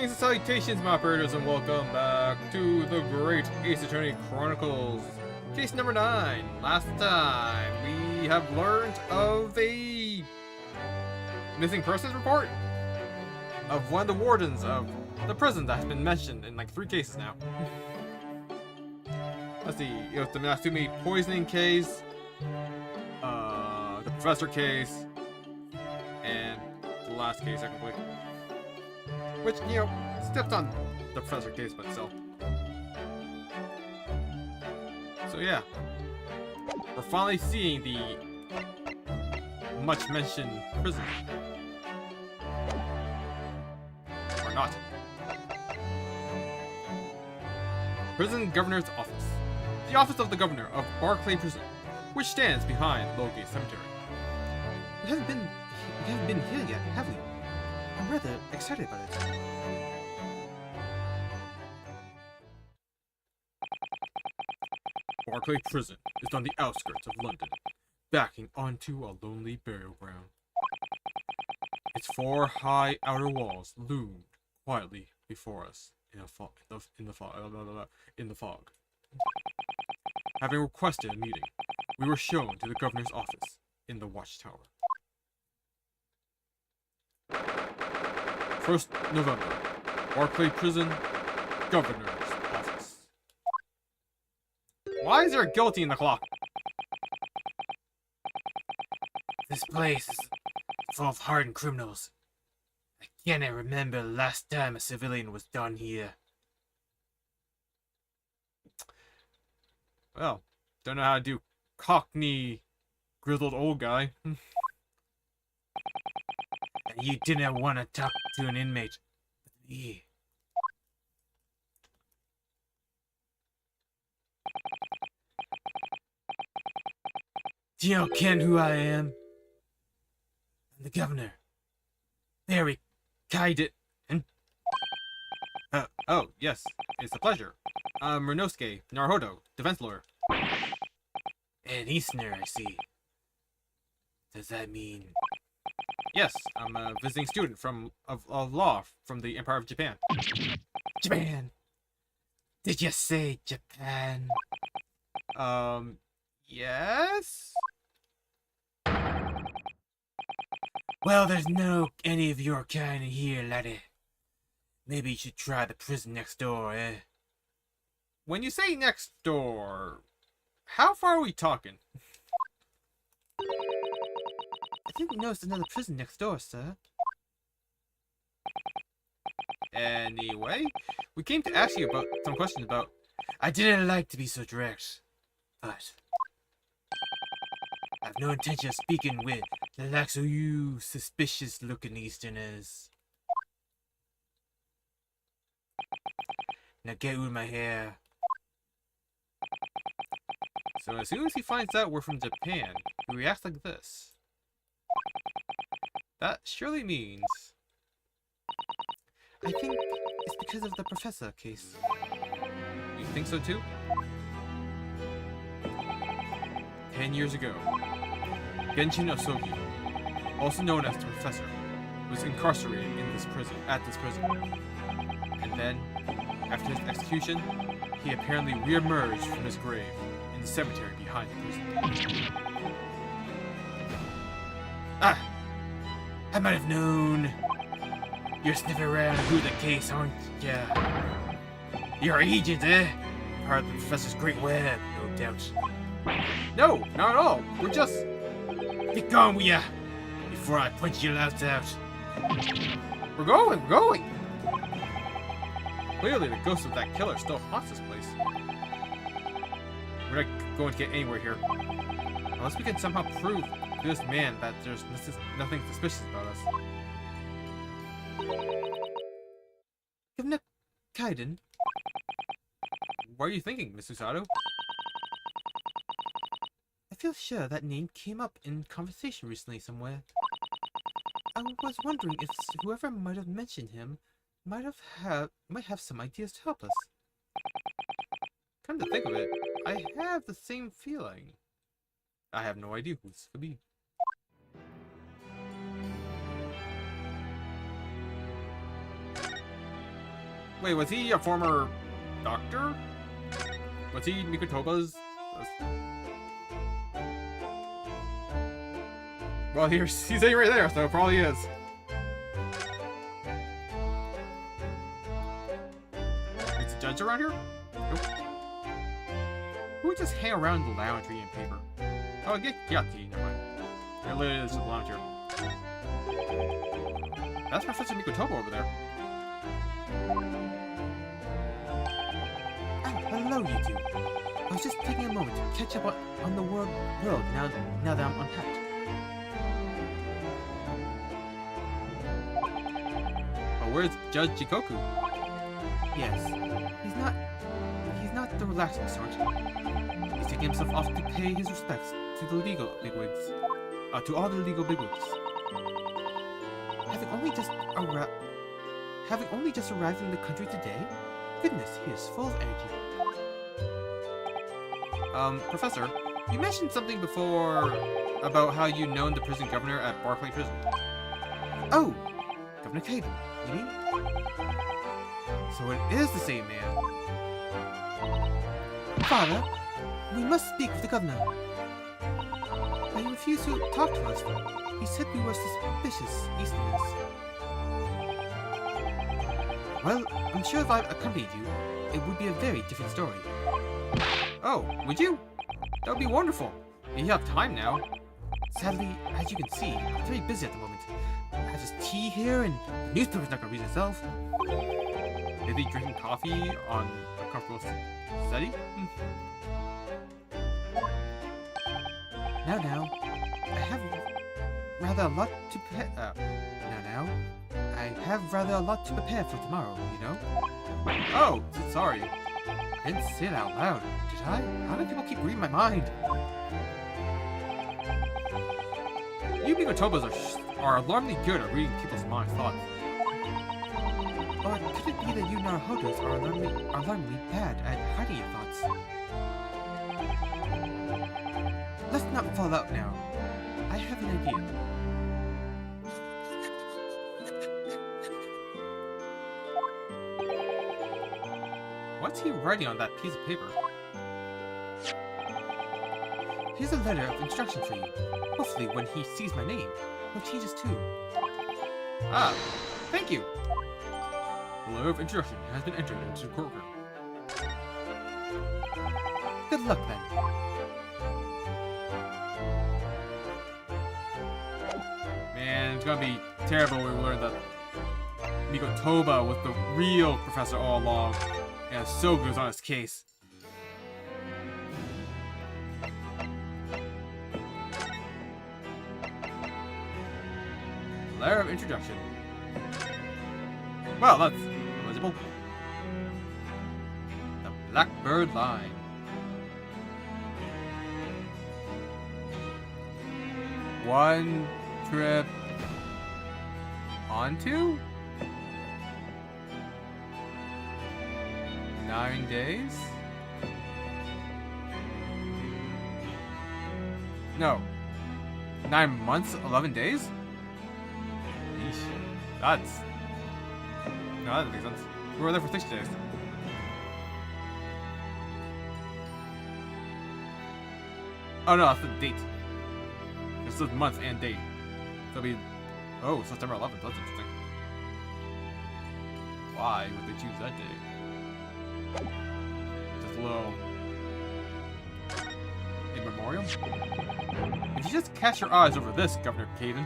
Greetings and salutations, my operators, and welcome back to the Great Ace Attorney Chronicles. Case number 9. Last time, we have learned of a missing persons report of one of the wardens of the prison that's been mentioned in like 3 cases now. Let's see, it was the Natsumi poisoning case, the professor case, and the last case I completed. Which, you know, stepped on the professor case, but still. So yeah, we're finally seeing the much-mentioned prison. Or not. Prison Governor's Office. The office of the Governor of Barclay Prison, which stands behind Lowgate Cemetery. We haven't been here yet, have we? I'm rather excited about it. Barclay Prison is on the outskirts of London, backing onto a lonely burial ground. Its 4 high outer walls loomed quietly before us in the fog. Having requested a meeting, we were shown to the governor's office in the watchtower. 1st November, Barclay Prison, Governor's Office. Why is there a guillotine in the clock? This place is full of hardened criminals. I cannot remember the last time a civilian was done here. Well, don't know how to do Cockney grizzled old guy. And you didn't want to talk to an inmate with me. Do you know, Ken, who I am? I'm the governor. Very kind and... Oh, yes, it's a pleasure. Renosuke Naruhodo, defense lawyer. An Easterner, I see. Does that mean... Yes, I'm a visiting student of law from the Empire of Japan. Japan! Did you say Japan? Yes? Well, there's no any of your kind here, laddie. Maybe you should try the prison next door, eh? When you say next door, how far are we talking? I didn't notice another prison next door, sir. Anyway, we came to ask you about some questions about... I didn't like to be so direct, but I've no intention of speaking with the likes of you suspicious-looking Easterners. Now get with my hair. So as soon as he finds out we're from Japan, he reacts like this. That surely means... I think it's because of the professor case. You think so too? 10 years ago, Genshin Osogi, also known as the Professor, was incarcerated in this prison, And then, after his execution, he apparently re-emerged from his grave in the cemetery behind the prison. Ah! I might have known. You're sniffing around through the case, aren't ya? You're an agent, eh? Part of the Professor's great web, no doubt. No, not at all. We're just... Get going with ya! Before I punch your lights out. We're going! Clearly the ghost of that killer still haunts this place. We're not going to get anywhere here. Unless we can somehow prove to this man that there's nothing suspicious about us. Governor Kaiden? What are you thinking, Miss Usato? I feel sure that name came up in conversation recently somewhere. I was wondering if whoever might have mentioned him might have some ideas to help us. Come to think of it, I have the same feeling. I have no idea who this could be. Wait, was he a former doctor? Was he Mikotoba's? Well, he's sitting right there, so it probably is. Is a judge around here? Nope. Who would just hang around the lounge reading paper? Oh, get Yati, never mind. There literally is a lounge here. That's Professor Mikotoba over there. Oh, hello, you two. I was just taking a moment to catch up on the world now that I'm unpacked. Oh, where's Judge Jikoku? Yes, he's not the relaxing sort. He's taking himself off to pay his respects to the legal bigwigs. To all the legal bigwigs. Having only just arrived in the country today? Goodness, he is full of energy. Professor, you mentioned something before about how you known the prison governor at Barclay Prison. Oh, Governor Caden, you mean? So it is the same man. Father, we must speak with the governor. But he refused to talk to us. He said we were suspicious Easterners. Well, I'm sure if I accompanied you, it would be a very different story. Oh, would you? That would be wonderful. You have time now. Sadly, as you can see, I'm very busy at the moment. I have this tea here, and the newspaper's not going to read itself. Maybe drinking coffee on a comfortable study? Now, I have rather a lot to prepare for tomorrow, you know? Oh, sorry. I didn't say it out loud, did I? How do people keep reading my mind? You Mikotobas are alarmingly good at reading people's mind thoughts. Or could it be that you Naruhodos are alarmingly bad at hiding your thoughts? Let's not fall out now. I have an idea. What's he writing on that piece of paper? Here's a letter of instruction for you. Hopefully when he sees my name, he'll change his tune. Ah, thank you. The letter of introduction has been entered into the courtroom. Good luck then. Man, it's gonna be terrible when we learn that Mikotoba was the real professor all along, and Sogu's on his case. Letter of introduction. Well, that's eligible. The Blackbird Line. One trip onto 9 days? No. 9 months, 11 days? Yeesh. That's... No, that doesn't make sense. We were there for 6 days. Oh no, that's the date. It says month and date. So it'll be... Oh, September 11th. That's interesting. Why would they choose that date? Just a little... in memoriam? If you just cast your eyes over this, Governor Caden.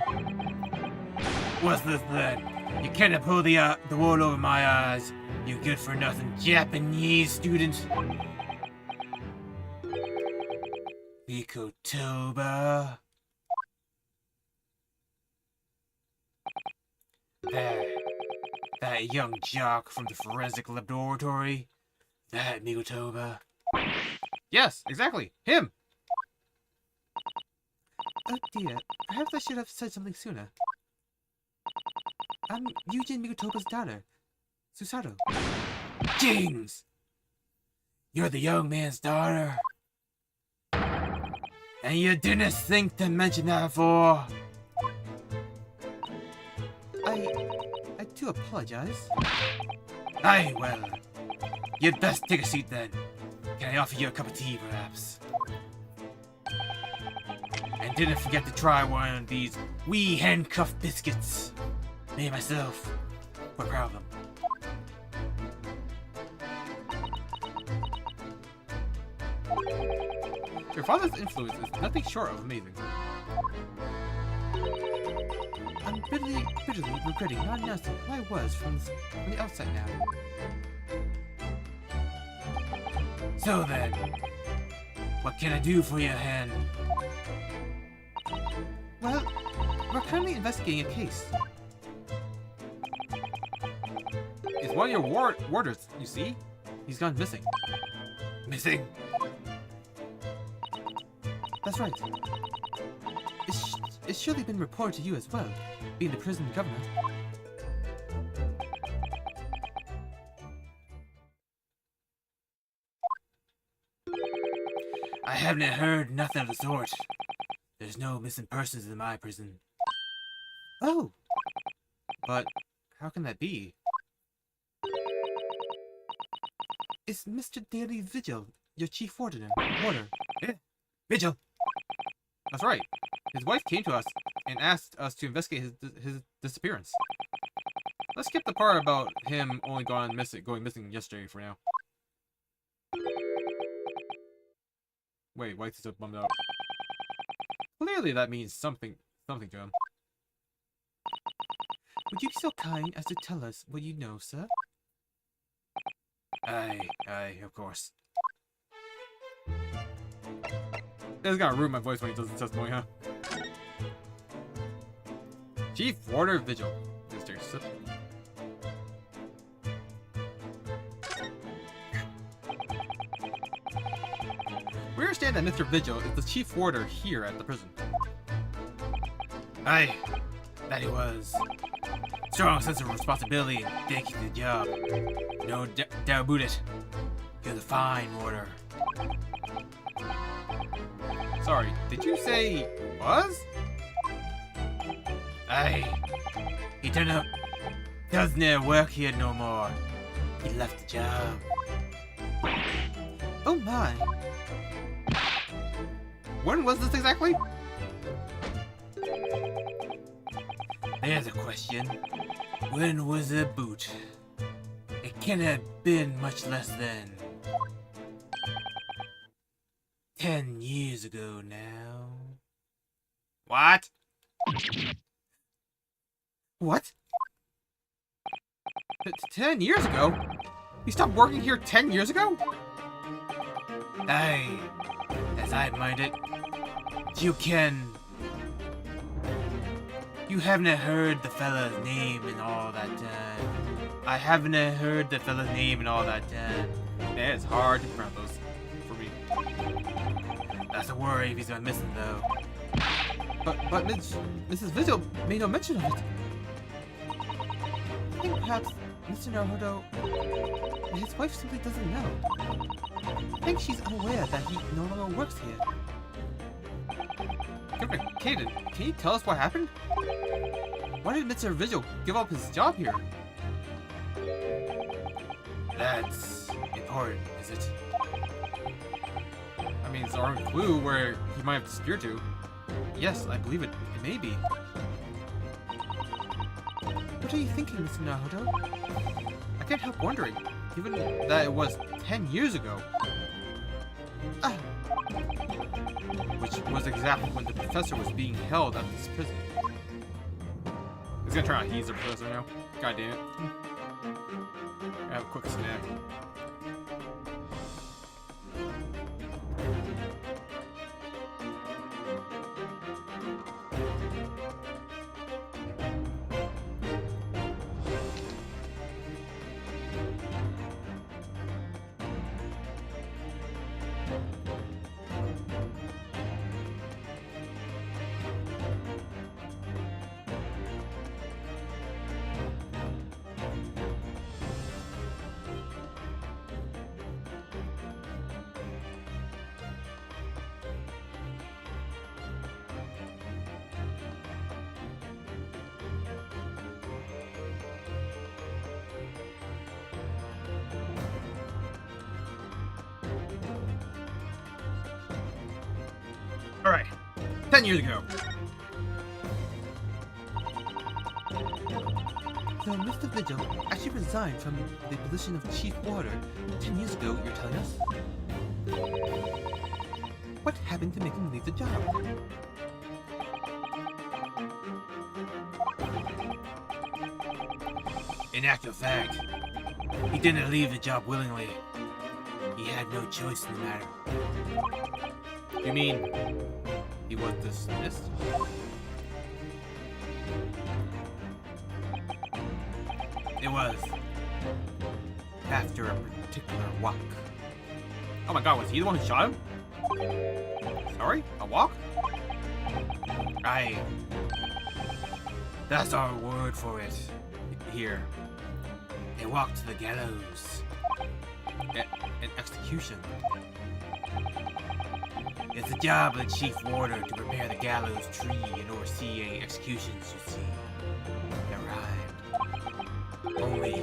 What's this then? You can't pull the wool over my eyes, you good-for-nothing Japanese student. Mikotoba. That young jock from the forensic laboratory. That Mikotoba. Yes, exactly. Him! Oh dear, perhaps I should have said something sooner. I'm Eugene Mikotoba's daughter, Susato. Jings! You're the young man's daughter. And you didn't think to mention that before. I do apologize. Aye, well, you'd best take a seat then. Can I offer you a cup of tea, perhaps? And didn't forget to try one of these wee handcuffed biscuits. Me myself, we're proud of them. Your father's influence is nothing short of amazing. I'm bitterly regretting not announcing who I was from the outset now. So then, what can I do for you, Hen? Well, we're currently investigating a case. It's one of your warders, you see? He's gone missing. Missing? That's right. It's surely been reported to you as well, being the prison government. I haven't heard nothing of the sort. There's no missing persons in my prison. Oh! But how can that be? It's Mr. Daily Vigil, your chief warder. Eh? Vigil! That's right. His wife came to us and asked us to investigate his disappearance. Let's skip the part about him only going missing yesterday for now. Wait, White's still bummed out. Clearly that means something to him. Would you be so kind as to tell us what you know, sir? Aye, of course. It's gonna ruin my voice when he does the testimony, huh? Chief Warder Vigil. Mr. We understand that Mr. Vigil is the chief warder here at the prison. Aye, that he was. Strong sense of responsibility and dedication to the job. No doubt about it. He was a fine warder. Sorry, did you say was? Aye. He turned out doesn't work here no more. He left the job. Oh my. When was this exactly? There's a question. When was the boot? It can't have been much less than 10 years ago now. What? What? 10 years ago? You stopped working here 10 years ago? Aye, as I mind it, you haven't heard the fella's name in all that time. I haven't heard the fella's name in all that time. Yeah, it's hard to pronounce those for me. That's a worry if he's gone missing, though. But Mrs. Vigil made no mention of it. I think perhaps Mr. Naruto, his wife simply doesn't know. I think she's unaware that he no longer works here. Governor Kaden, can you tell us what happened? Why did Mr. Vigil give up his job here? That's important, is it? I mean, it's our own clue where he might have disappeared to. Yes, I believe it. It may be. What are you thinking, Mr. Naruto? I can't help wondering, given that it was 10 years ago. Which was exactly when the professor was being held at this prison. He's gonna turn out he's the professor now. God damn it. Have a quick snack. Alright. 10 years ago. So Mr. Vigil actually resigned from the position of Chief Warder 10 years ago, you're telling us? What happened to make him leave the job? In actual fact, he didn't leave the job willingly. He had no choice in the matter. You mean he was dismissed? It was after a particular walk. Oh my god, was he the one who shot him? Sorry? A walk? That's our word for it here. They walked to the gallows. An execution. It's the job of the chief warder to prepare the gallows tree and oversee any executions, you see. That rhymed. Only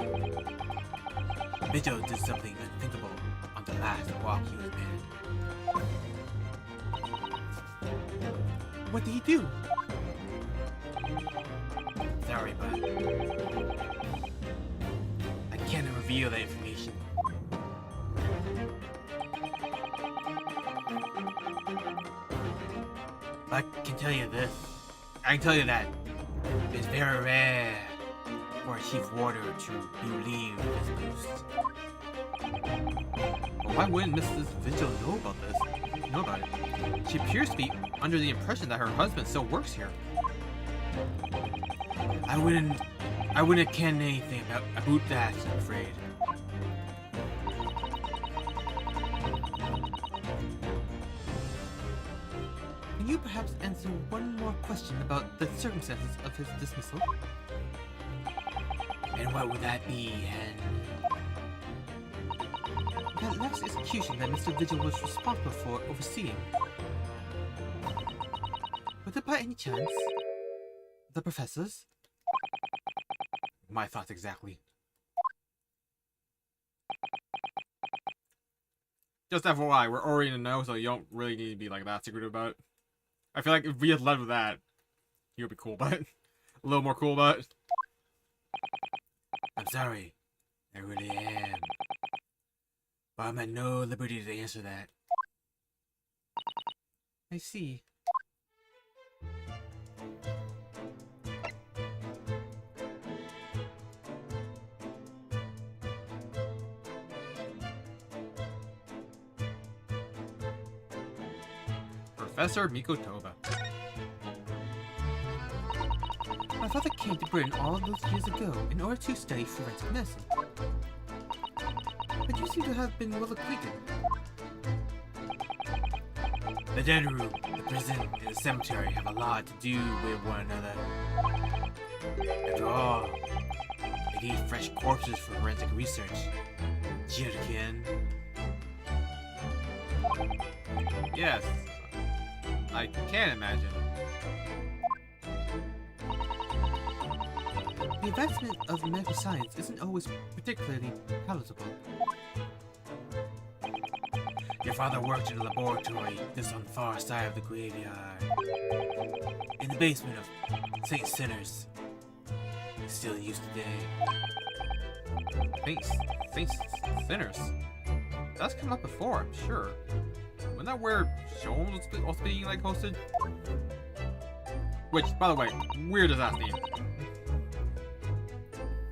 Vigil did something unthinkable on the last walk he was What did he do? Sorry, but I can't reveal that information. I can tell you this. I can tell you that it's very rare for a chief warder to be relieved of his post. But why wouldn't Mrs. Vigil know about this? Know about it? She appears to be under the impression that her husband still works here. I wouldn't ken anything about that, I'm afraid. Can you perhaps answer one more question about the circumstances of his dismissal? And what would that be, Hen? That last execution that Mr. Vigil was responsible for overseeing. Was it by any chance the professor's? My thoughts exactly. Just FYI, we're already in the know, so you don't really need to be like that secretive about it. I feel like if we had led with that, he would be cool about it. A little more cool about it. I'm sorry. I really am. But I'm at no liberty to answer that. I see. Professor Mikotoba. My father came to Britain all those years ago in order to study forensic medicine. But you seem to have been well acquainted. The dead room, the prison, and the cemetery have a lot to do with one another. After all, they need fresh corpses for forensic research. Jirukin. Yes. I can imagine. The advancement of medical science isn't always particularly palatable. Your father worked in a laboratory just on the far side of the graveyard. In the basement of St. Sinners. It's still in use today. Saints Sinners. That's come up before, I'm sure. Wasn't that where Sholmes was also being like hosted? Which, by the way, weird as that name.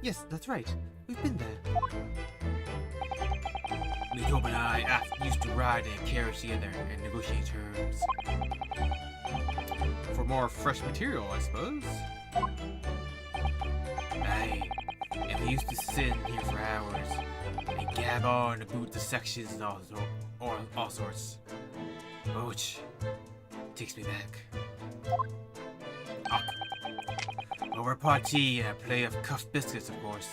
Yes, that's right. We've been there. Mikotoba and I used to ride in a carriage together and negotiate terms. For more fresh material, I suppose. Aye, and we used to sit in here for hours and gab on about the sections and all sorts. Which takes me back. Over pot tea and a plate of cuffed biscuits, of course.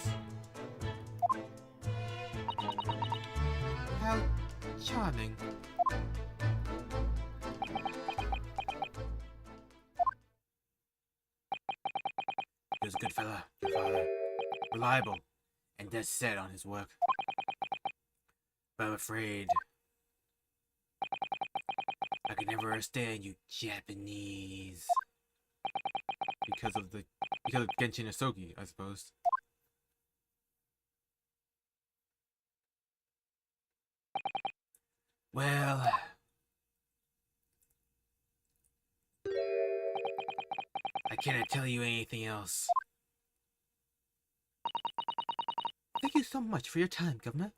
How charming. He was a good fella, your father. Reliable and dead set on his work. But I'm afraid I can never understand you Japanese. Because of Genshin Asogi, I suppose. Well, I cannot tell you anything else. Thank you so much for your time, Governor.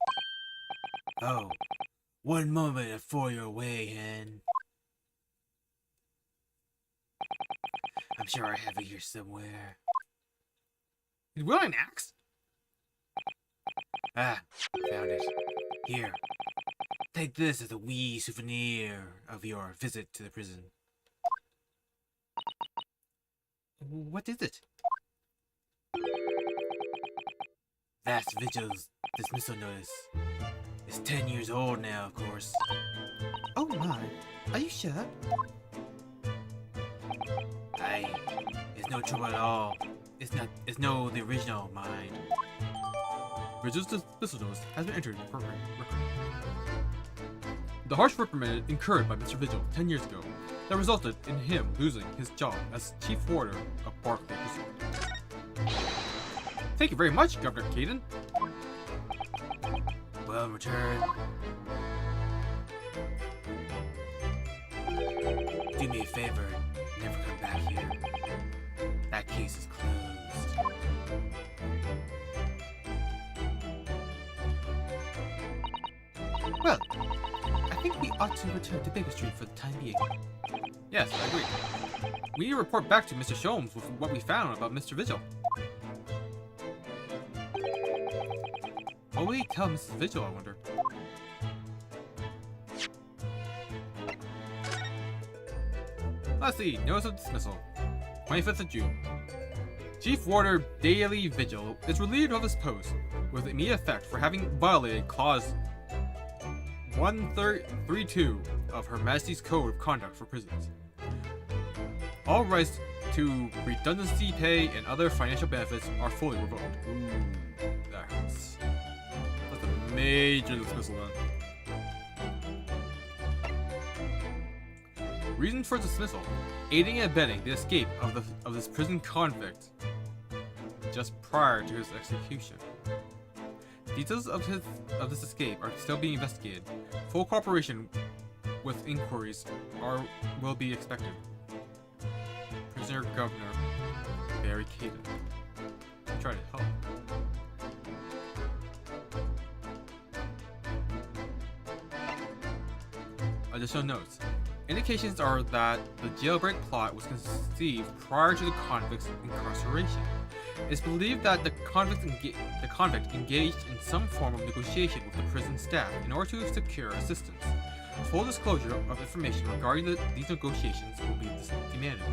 Oh, one moment before you're away, Hen. I'm sure I have it here somewhere. He's wielding an axe? Ah, found it. Here. Take this as a wee souvenir of your visit to the prison. What is it? That's Vigil's dismissal notice. It's 10 years old now, of course. Oh my, are you sure? It's no trouble at all. It's no the original, mind. Vigil's dismissal notice has been entered for record. The harsh reprimand incurred by Mr. Vigil 10 years ago that resulted in him losing his job as chief warder of Barclay Prison. Thank you very much, Governor Caden. Well, in return, do me a favor, never come back here. That case is closed. Well, I think we ought to return to Baker Street for the time being. Yes, I agree. We need to report back to Mr. Sholmes with what we found about Mr. Vigil. What will we tell Mrs. Vigil, I wonder? Let's see. Notice of dismissal. 25th of June. Chief Warder Daily Vigil is relieved of his post with immediate effect for having violated Clause 132 of Her Majesty's Code of Conduct for Prisons. All rights to redundancy pay and other financial benefits are fully revoked. Ooh, that hurts. That's a major dismissal then. Reason for dismissal: aiding and abetting the escape of this prison convict just prior to his execution. Details of this escape are still being investigated. Full cooperation with inquiries will be expected. Prisoner Governor Barry Caden. Try to help. Additional notes. Indications are that the jailbreak plot was conceived prior to the convict's incarceration. It's believed that the convict engaged in some form of negotiation with the prison staff in order to secure assistance. Full disclosure of information regarding these negotiations will be demanded.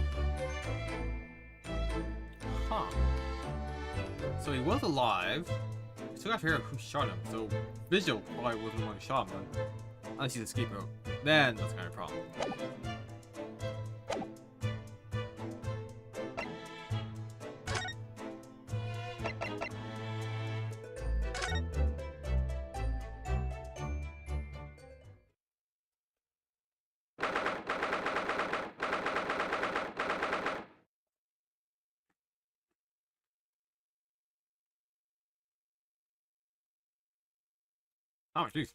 Huh. So he was alive. We still have to figure out who shot him, so Vigil probably wasn't the one who shot him then. Unless he's a scapegoat. Then that's kind of a problem. Oh, jeez.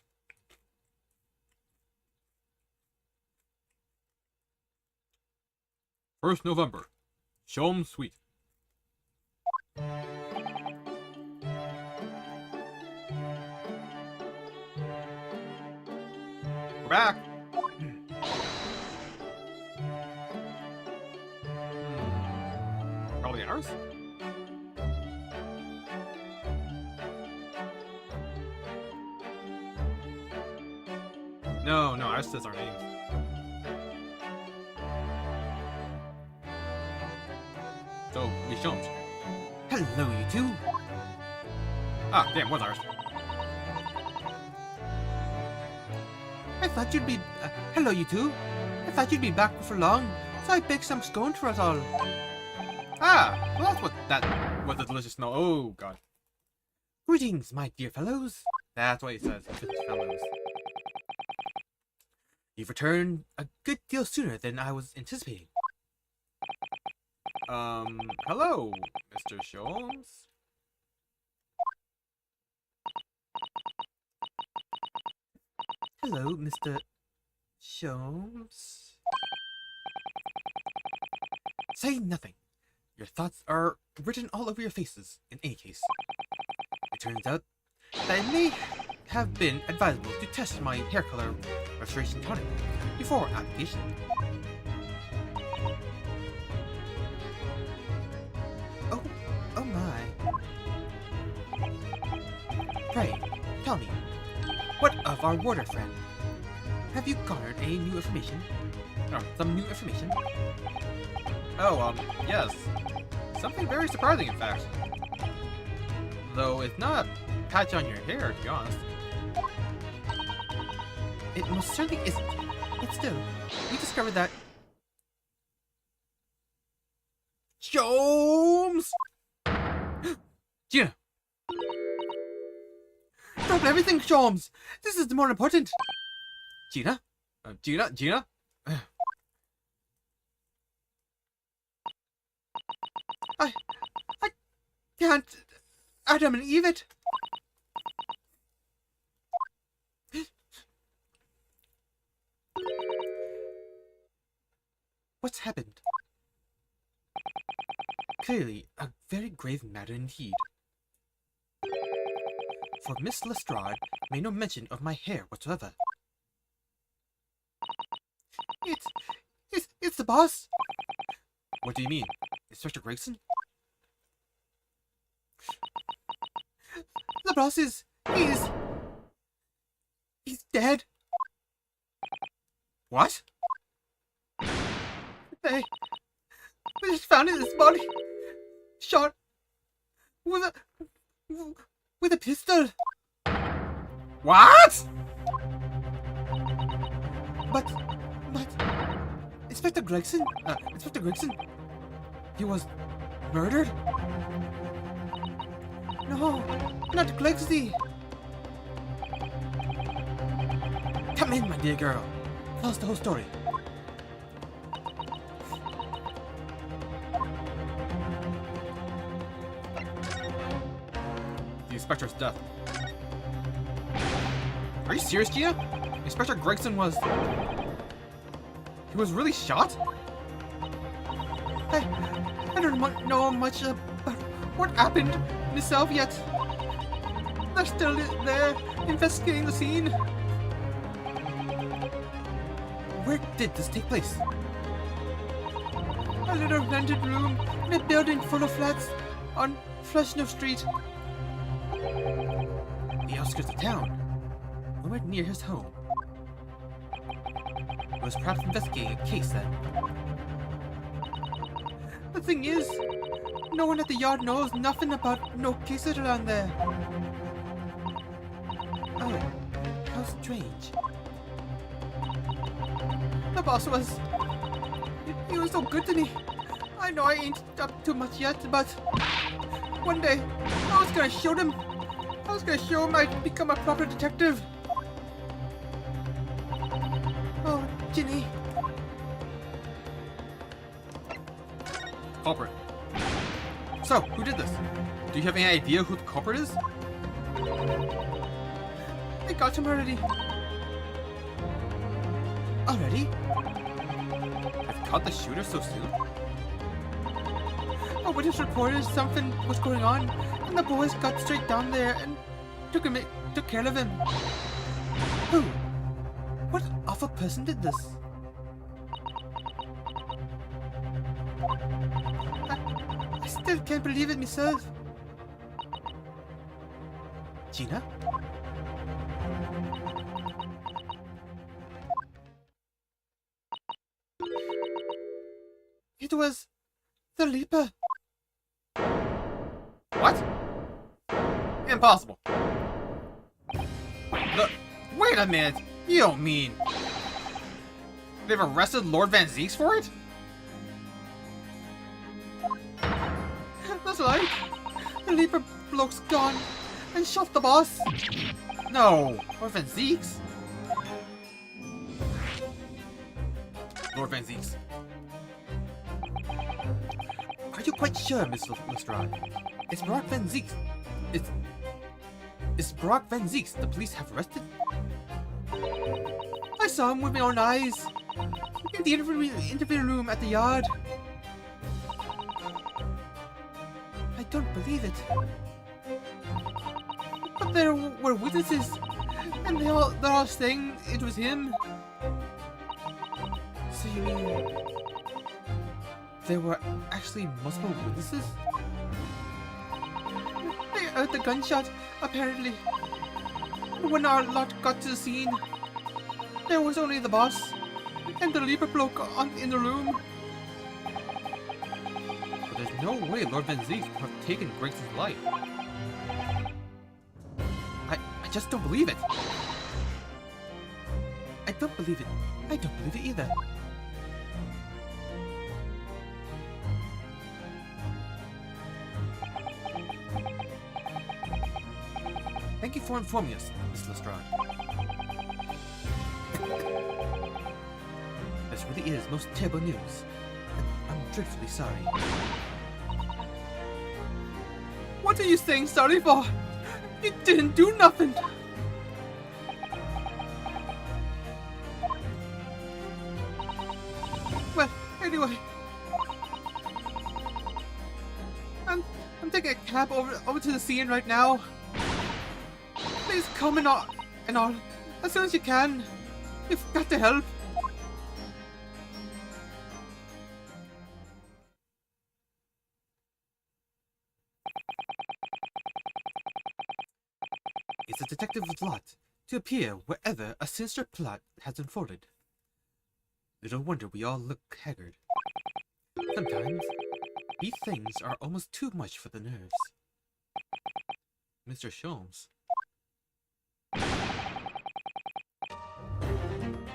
First November. Sholmes Suite. We're back. Probably ours. No, ours says our names. So, we Sholmes. Hello, you two. Ah, damn, what's ours? I thought you'd be... hello, you two. I thought you'd be back before long, so I baked some scone for us all. Ah, well that's what the delicious smell. Oh, God. Greetings, my dear fellows. That's what he says. Fellows. You've returned a good deal sooner than I was anticipating. Hello, Mr. Sholmes. Hello, Mr. Sholmes. Say nothing. Your thoughts are written all over your faces, in any case. It turns out that it may have been advisable to test my hair color restoration tonic before application. Oh my. Pray, tell me, what of our warder friend? Have you garnered any new information? Or some new information? Oh, yes. Something very surprising, in fact. Though it's not a patch on your hair, to be honest. It most certainly isn't. But still, we discovered that... Sholmes! Gina! Drop everything, Sholmes! This is more important! Gina? Gina? I can't... Adam and Eve it! What's happened? Clearly, a very grave matter indeed. For Miss Lestrade made no mention of my hair whatsoever. It's the boss! What do you mean? Inspector Gregson? The boss is... He's dead. What? They just found his body shot with a pistol. What? But Inspector Gregson, he was murdered? No, not Glegsy. Come in, my dear girl. Tell us the whole story. The Inspector's death. Are you serious, Gia? Inspector Gregson was... He was really shot? I don't know much about what happened myself yet. They're still there, investigating the scene. Where did this take place? A little rented room in a building full of flats on Fresno Street. The outskirts of town. Nowhere near his home. He was perhaps investigating a case then. The thing is, no one at the yard knows nothing about no cases around there. Oh, how strange. The boss was... He was so good to me. I know I ain't up to much yet, but... One day, I was gonna show him. I was gonna show him I'd become a proper detective. Oh, Ginny. Culprit. So, who did this? Do you have any idea who the culprit is? I got him already. Already? I've caught the shooter so soon? A witness reported something was going on, and the boys got straight down there and took care of him. Who? What awful person did this? I still can't believe it myself. Gina? It was the Leaper. What? Impossible. Wait a minute. You don't mean... They've arrested Lord Van Zeeks for it? That's right. The Leaper bloke's gone and shot the boss. No. Lord Van Zeeks? Lord Van Zeeks. Are you quite sure, Miss Lestrade? It's Brock Van Zeeks. It's Brock Van Zeeks the police have arrested? I saw him with my own eyes. In the interview room at the yard. I don't believe it. But there were witnesses, and they're all saying it was him. So you mean there were actually multiple witnesses? They heard the gunshot, apparently. When our lot got to the scene, there was only the boss and the Libra bloke in the room. But there's no way Lord Van Zeeks could have taken Grayson's life. I just don't believe it. I don't believe it. I don't believe it either. Thank you for informing us, Miss Lestrade. This really is most terrible news. I'm dreadfully sorry. What are you saying sorry for? You didn't do nothing! Well, anyway. I'm taking a cab over to the scene right now. Please come and all, as soon as you can. You've got to help. It's a detective's lot to appear wherever a sinister plot has unfolded. Little wonder we all look haggard. Sometimes, these things are almost too much for the nerves. Mr. Sholmes.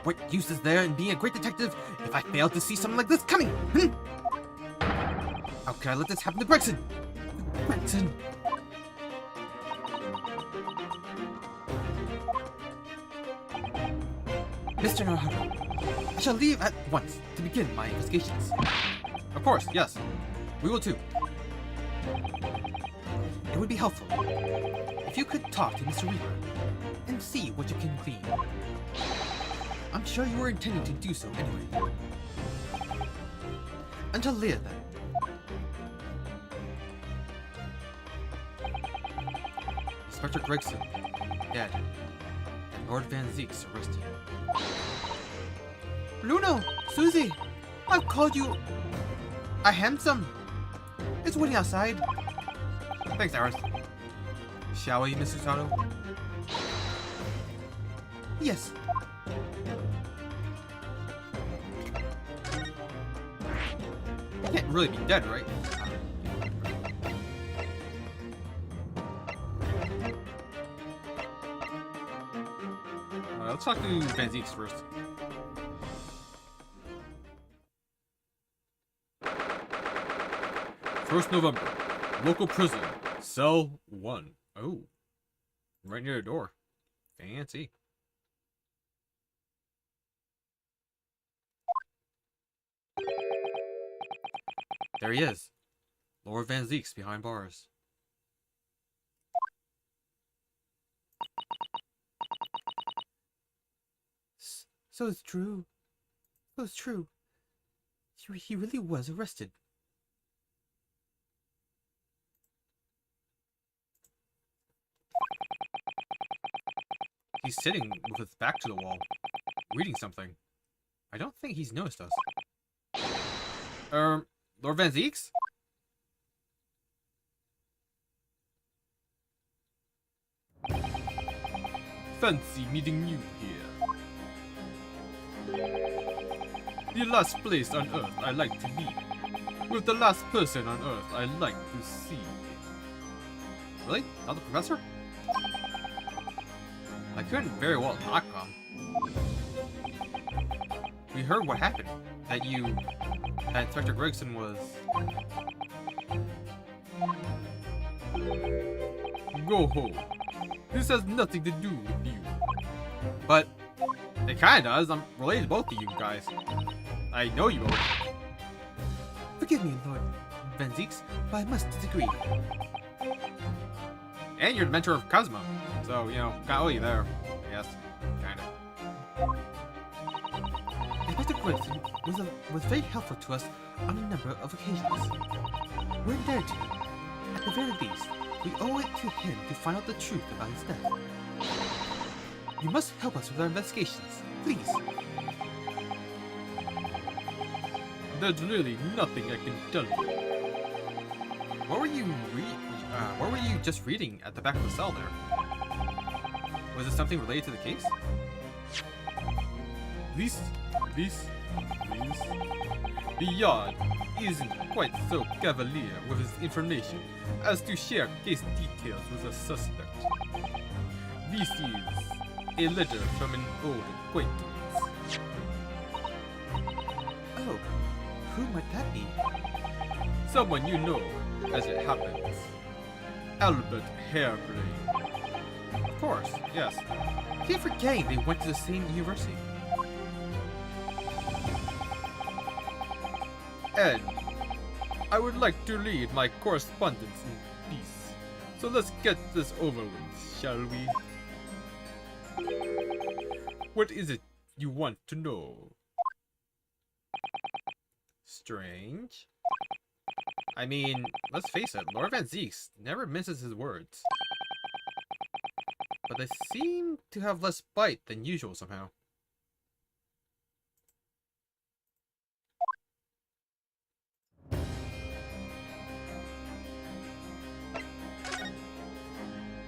What use is there in being a great detective if I fail to see something like this coming? How could I let this happen to Gregson? Gregson! Mr. Naruto, I shall leave at once to begin my investigations. Of course, yes. We will too. It would be helpful if you could talk to Mr. Reaper and see what you can glean. I'm sure you were intending to do so anyway. Until later then. Inspector Gregson, dead, and Lord Van Zeeks arrested. Bruno! Susie! I've called you a handsome. It's waiting outside. Thanks, Aris. Shall we, Mr. Sato? Yes. You can't really be dead, right? Let's talk to Van Zeeks first. First November, local prison, cell 1. Oh, right near the door. Fancy. There he is, Lord Van Zeeks behind bars. So it's true. So it's true. He really was arrested. He's sitting with his back to the wall, reading something. I don't think he's noticed us. Lord Van Zeeks? Fancy meeting you here. The last place on Earth I like to be. With the last person on Earth I like to see. Really? Not the professor? I couldn't very well not come. We heard what happened. That Inspector Gregson was... Go home. This has nothing to do with you. But it kinda does. I'm related to both of you guys. I know you won't. Forgive me, Lord Van Zeeks, but I must disagree. And you're the mentor of Cosmo. So, you know, got all you there. Yes, kinda. Inspector Gregson was very helpful to us on a number of occasions. We're indebted to him. At the very least, we owe it to him to find out the truth about his death. You must help us with our investigations, please. There's really nothing I can tell you. What were you what were you just reading at the back of the cell there? Was it something related to the case? This. The yard isn't quite so cavalier with his information as to share case details with a suspect. This is a letter from an old acquaintance. Oh, who might that be? Someone you know, as it happens. Albert Hairbrain. Of course, yes. Keep forgetting they went to the same university. Ed, I would like to read my correspondence in peace. So let's get this over with, shall we? What is it you want to know? Strange. I mean, let's face it, Lord Van Zeeks never misses his words. But they seem to have less bite than usual somehow.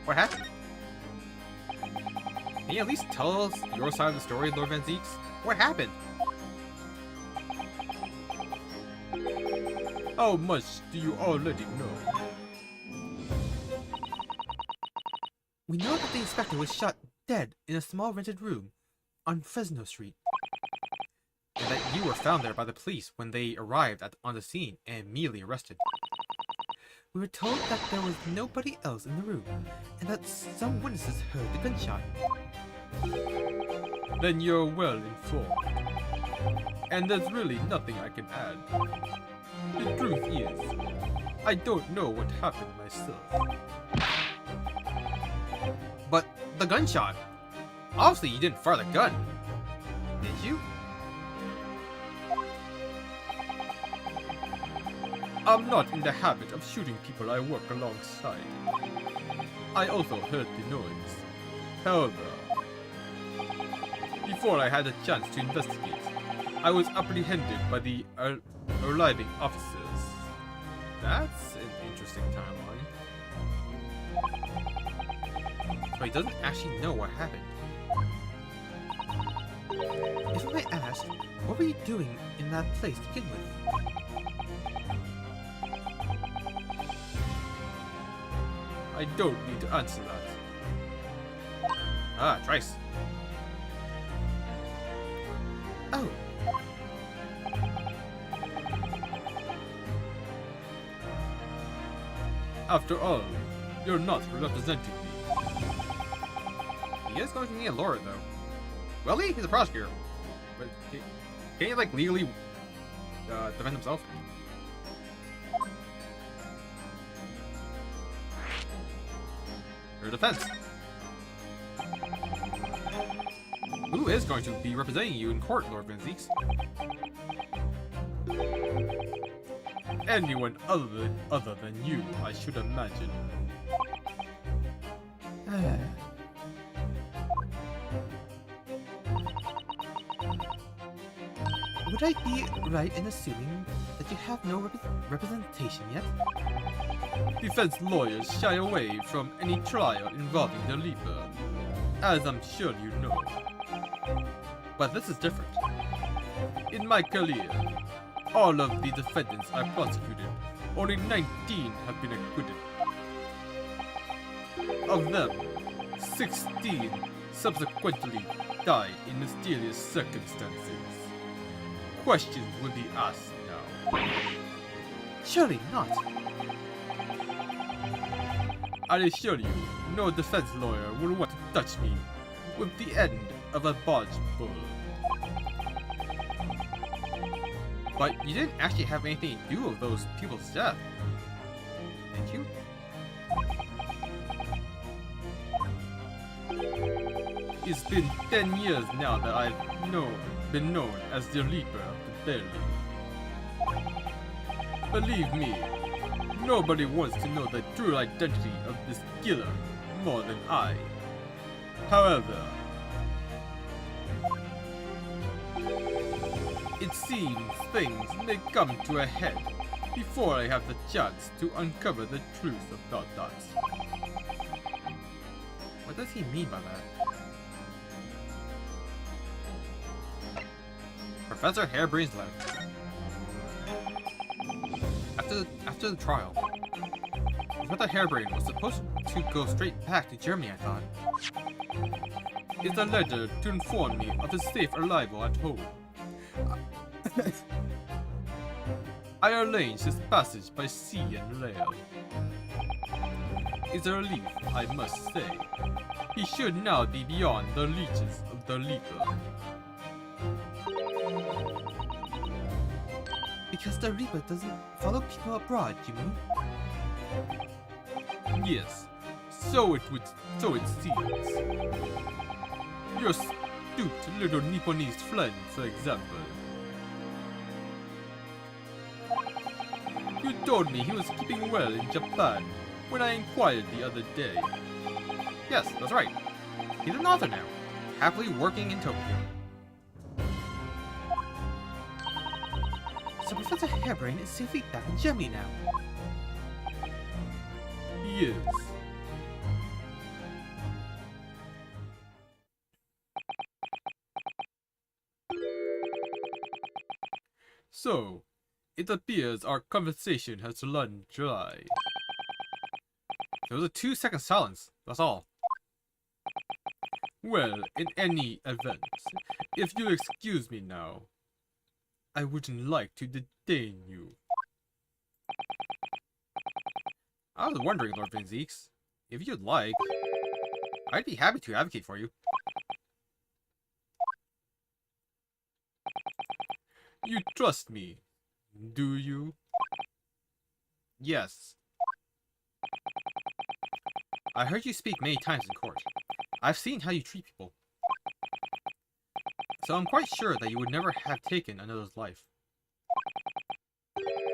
What happened? Can you at least tell us your side of the story, Lord Van Zeeks? What happened? How much do you already know? We know that the inspector was shot dead in a small rented room on Fresno Street. And that you were found there by the police when they arrived on the scene and immediately arrested. We were told that there was nobody else in the room, and that some witnesses heard the gunshot. Then you're well informed. And there's really nothing I can add. The truth is, I don't know what happened myself. But the gunshot! Obviously you didn't fire the gun, did you? I'm not in the habit of shooting people I work alongside. I also heard the noise. However, before I had a chance to investigate, I was apprehended by the arriving officers. That's an interesting timeline. So he doesn't actually know what happened. If I might ask, what were you doing in that place to begin with? I don't need to answer that. Ah, Trice. Oh, After all, you're not representing me. He is going to need a lawyer, though. Well, he's a prosecutor. But can he, like, legally defend himself? Your defense. Who is going to be representing you in court, Lord Van Zeeks? Anyone other than you, I should imagine. Would I be right in assuming that you have no representation yet? Defense lawyers shy away from any trial involving the Reaper, as I'm sure you know. But this is different. In my career, all of the defendants I prosecuted, only 19 have been acquitted. Of them, 16 subsequently died in mysterious circumstances. Questions will be asked now. Surely not. I assure you, no defense lawyer will want to touch me with the end of a barge pole. But you didn't actually have anything to do with those people's death. Thank you. It's been 10 years now that I've been known as the Reaper of the Belly. Believe me, nobody wants to know the true identity of this killer more than I. However, it seems things may come to a head before I have the chance to uncover the truth about that. What does he mean by that? Professor Harebrain's letter. After the trial, Professor Harebrain was supposed to go straight back to Germany, I thought. It's a letter to inform me of his safe arrival at home. I arranged his passage by sea and rail. It's a relief, I must say. He should now be beyond the reaches of the Reaper. Because the Reaper doesn't follow people abroad, you mean? Yes, so it seems. Your stooped little Nipponese friend, for example. You told me he was keeping well in Japan when I inquired the other day. Yes, that's right. He's an author now, happily working in Tokyo. So Professor Harebrain is safely back in Germany now. Yes. So, it appears our conversation has run dry. There was a 2-second silence, that's all. Well, in any event, if you'll excuse me now, I wouldn't like to detain you. I was wondering, Lord Vinzeeks, if you'd like, I'd be happy to advocate for you. You trust me, do you? Yes. I heard you speak many times in court. I've seen how you treat people. So I'm quite sure that you would never have taken another's life.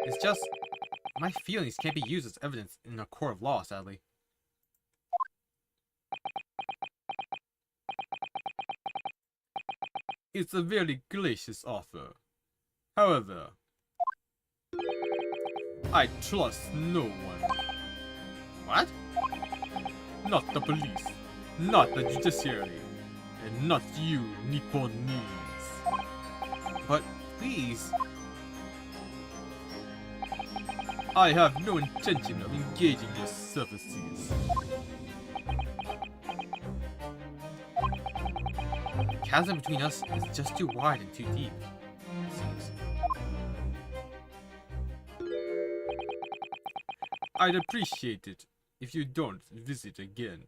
It's just, my feelings can't be used as evidence in a court of law, sadly. It's a very gracious offer. However, I trust no one. What? Not the police, not the judiciary, and not you, Nipponese. But please, I have no intention of engaging your services. The chasm between us is just too wide and too deep, it seems. I'd appreciate it if you don't visit again.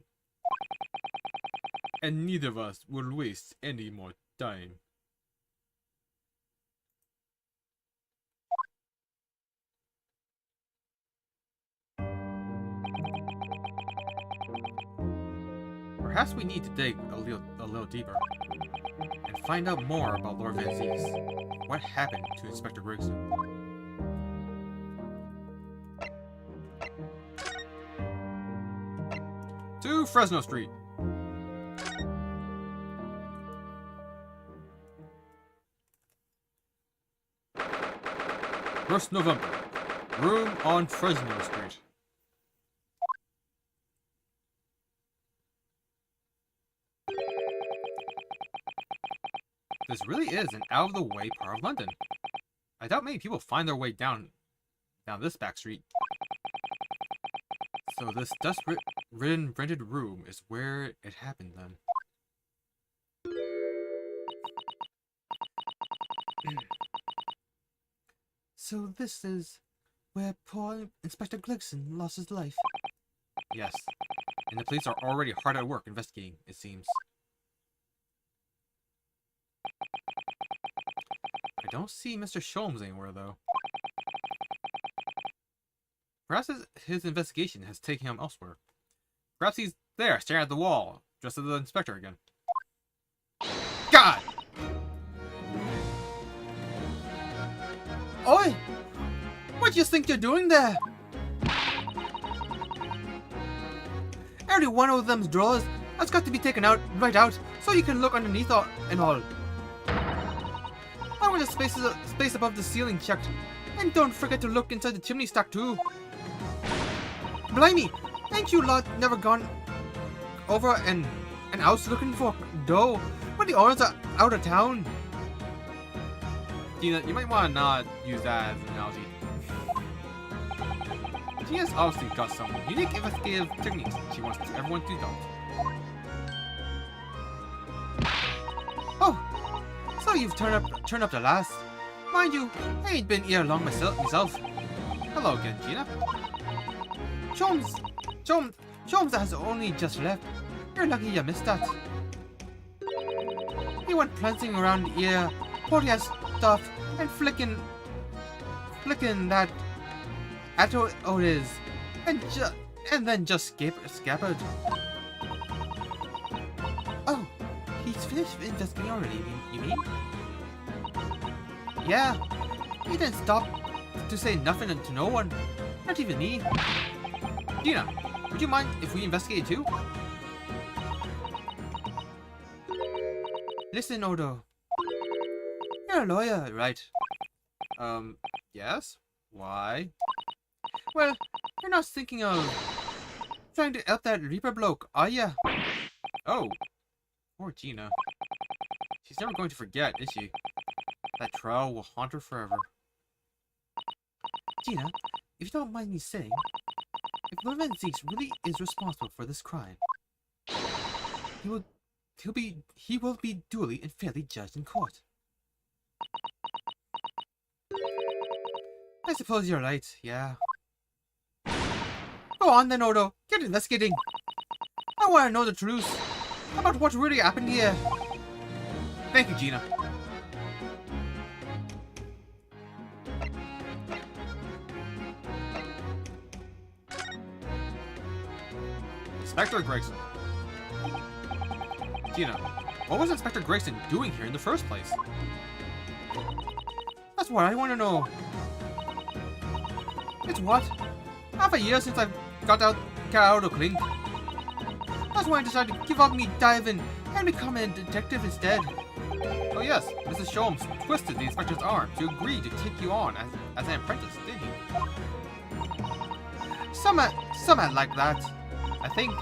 And neither of us will waste any more time. Perhaps we need to dig a little deeper and find out more about Lord Vinzeeks. What happened to Inspector Gregson? To Fresno Street. First November. Room on Fresno Street. This really is an out-of-the-way part of London. I doubt many people find their way down this back street. So this dust-ridden rented room is where it happened then. So this is where poor Inspector Gregson lost his life. Yes, and the police are already hard at work investigating, it seems. I don't see Mr. Sholmes anywhere, though. Perhaps his investigation has taken him elsewhere. Perhaps he's there, staring at the wall, dressed as the inspector again. God! Oi! What do you think you're doing there? Every one of them's drawers has got to be taken out, right out, so you can look underneath and all. I want the space above the ceiling checked. And don't forget to look inside the chimney stack too. Blimey, ain't you lot never gone over an house looking for dough when the owners are out of town? Gina, you might want to not use that as an analogy. Gina's obviously got some unique investigative techniques she wants everyone to adopt. Oh, so you've turned up the last. Mind you, I ain't been here long myself. Hello again, Gina. Sholmes has only just left. You're lucky you missed that. He went prancing around here, holding his stuff and flicking that at his, and then just scampered. Oh, he's finished investigating already, you mean? Yeah, he didn't stop to say nothing to no one, not even me. Gina, would you mind if we investigated too? Listen, Odo. You're a lawyer, right? Yes? Why? Well, you're not thinking of trying to help that Reaper bloke, are ya? Oh, poor Gina. She's never going to forget, is she? That trial will haunt her forever. Gina, if you don't mind me saying, if Lorenzi really is responsible for this crime, he will be duly and fairly judged in court. I suppose you're right, yeah. Go on then, Odo. Get investigating. I want to know the truth about what really happened here. Thank you, Gina. Inspector Gregson. Gina, what was Inspector Gregson doing here in the first place? That's what I want to know. It's what? Half a year since I've got out of clink. That's why I decided to give up me diving and become a detective instead. Oh yes, Mrs. Sholmes twisted the inspector's arm to agree to take you on as an apprentice, didn't he? Somewhat like that, I think.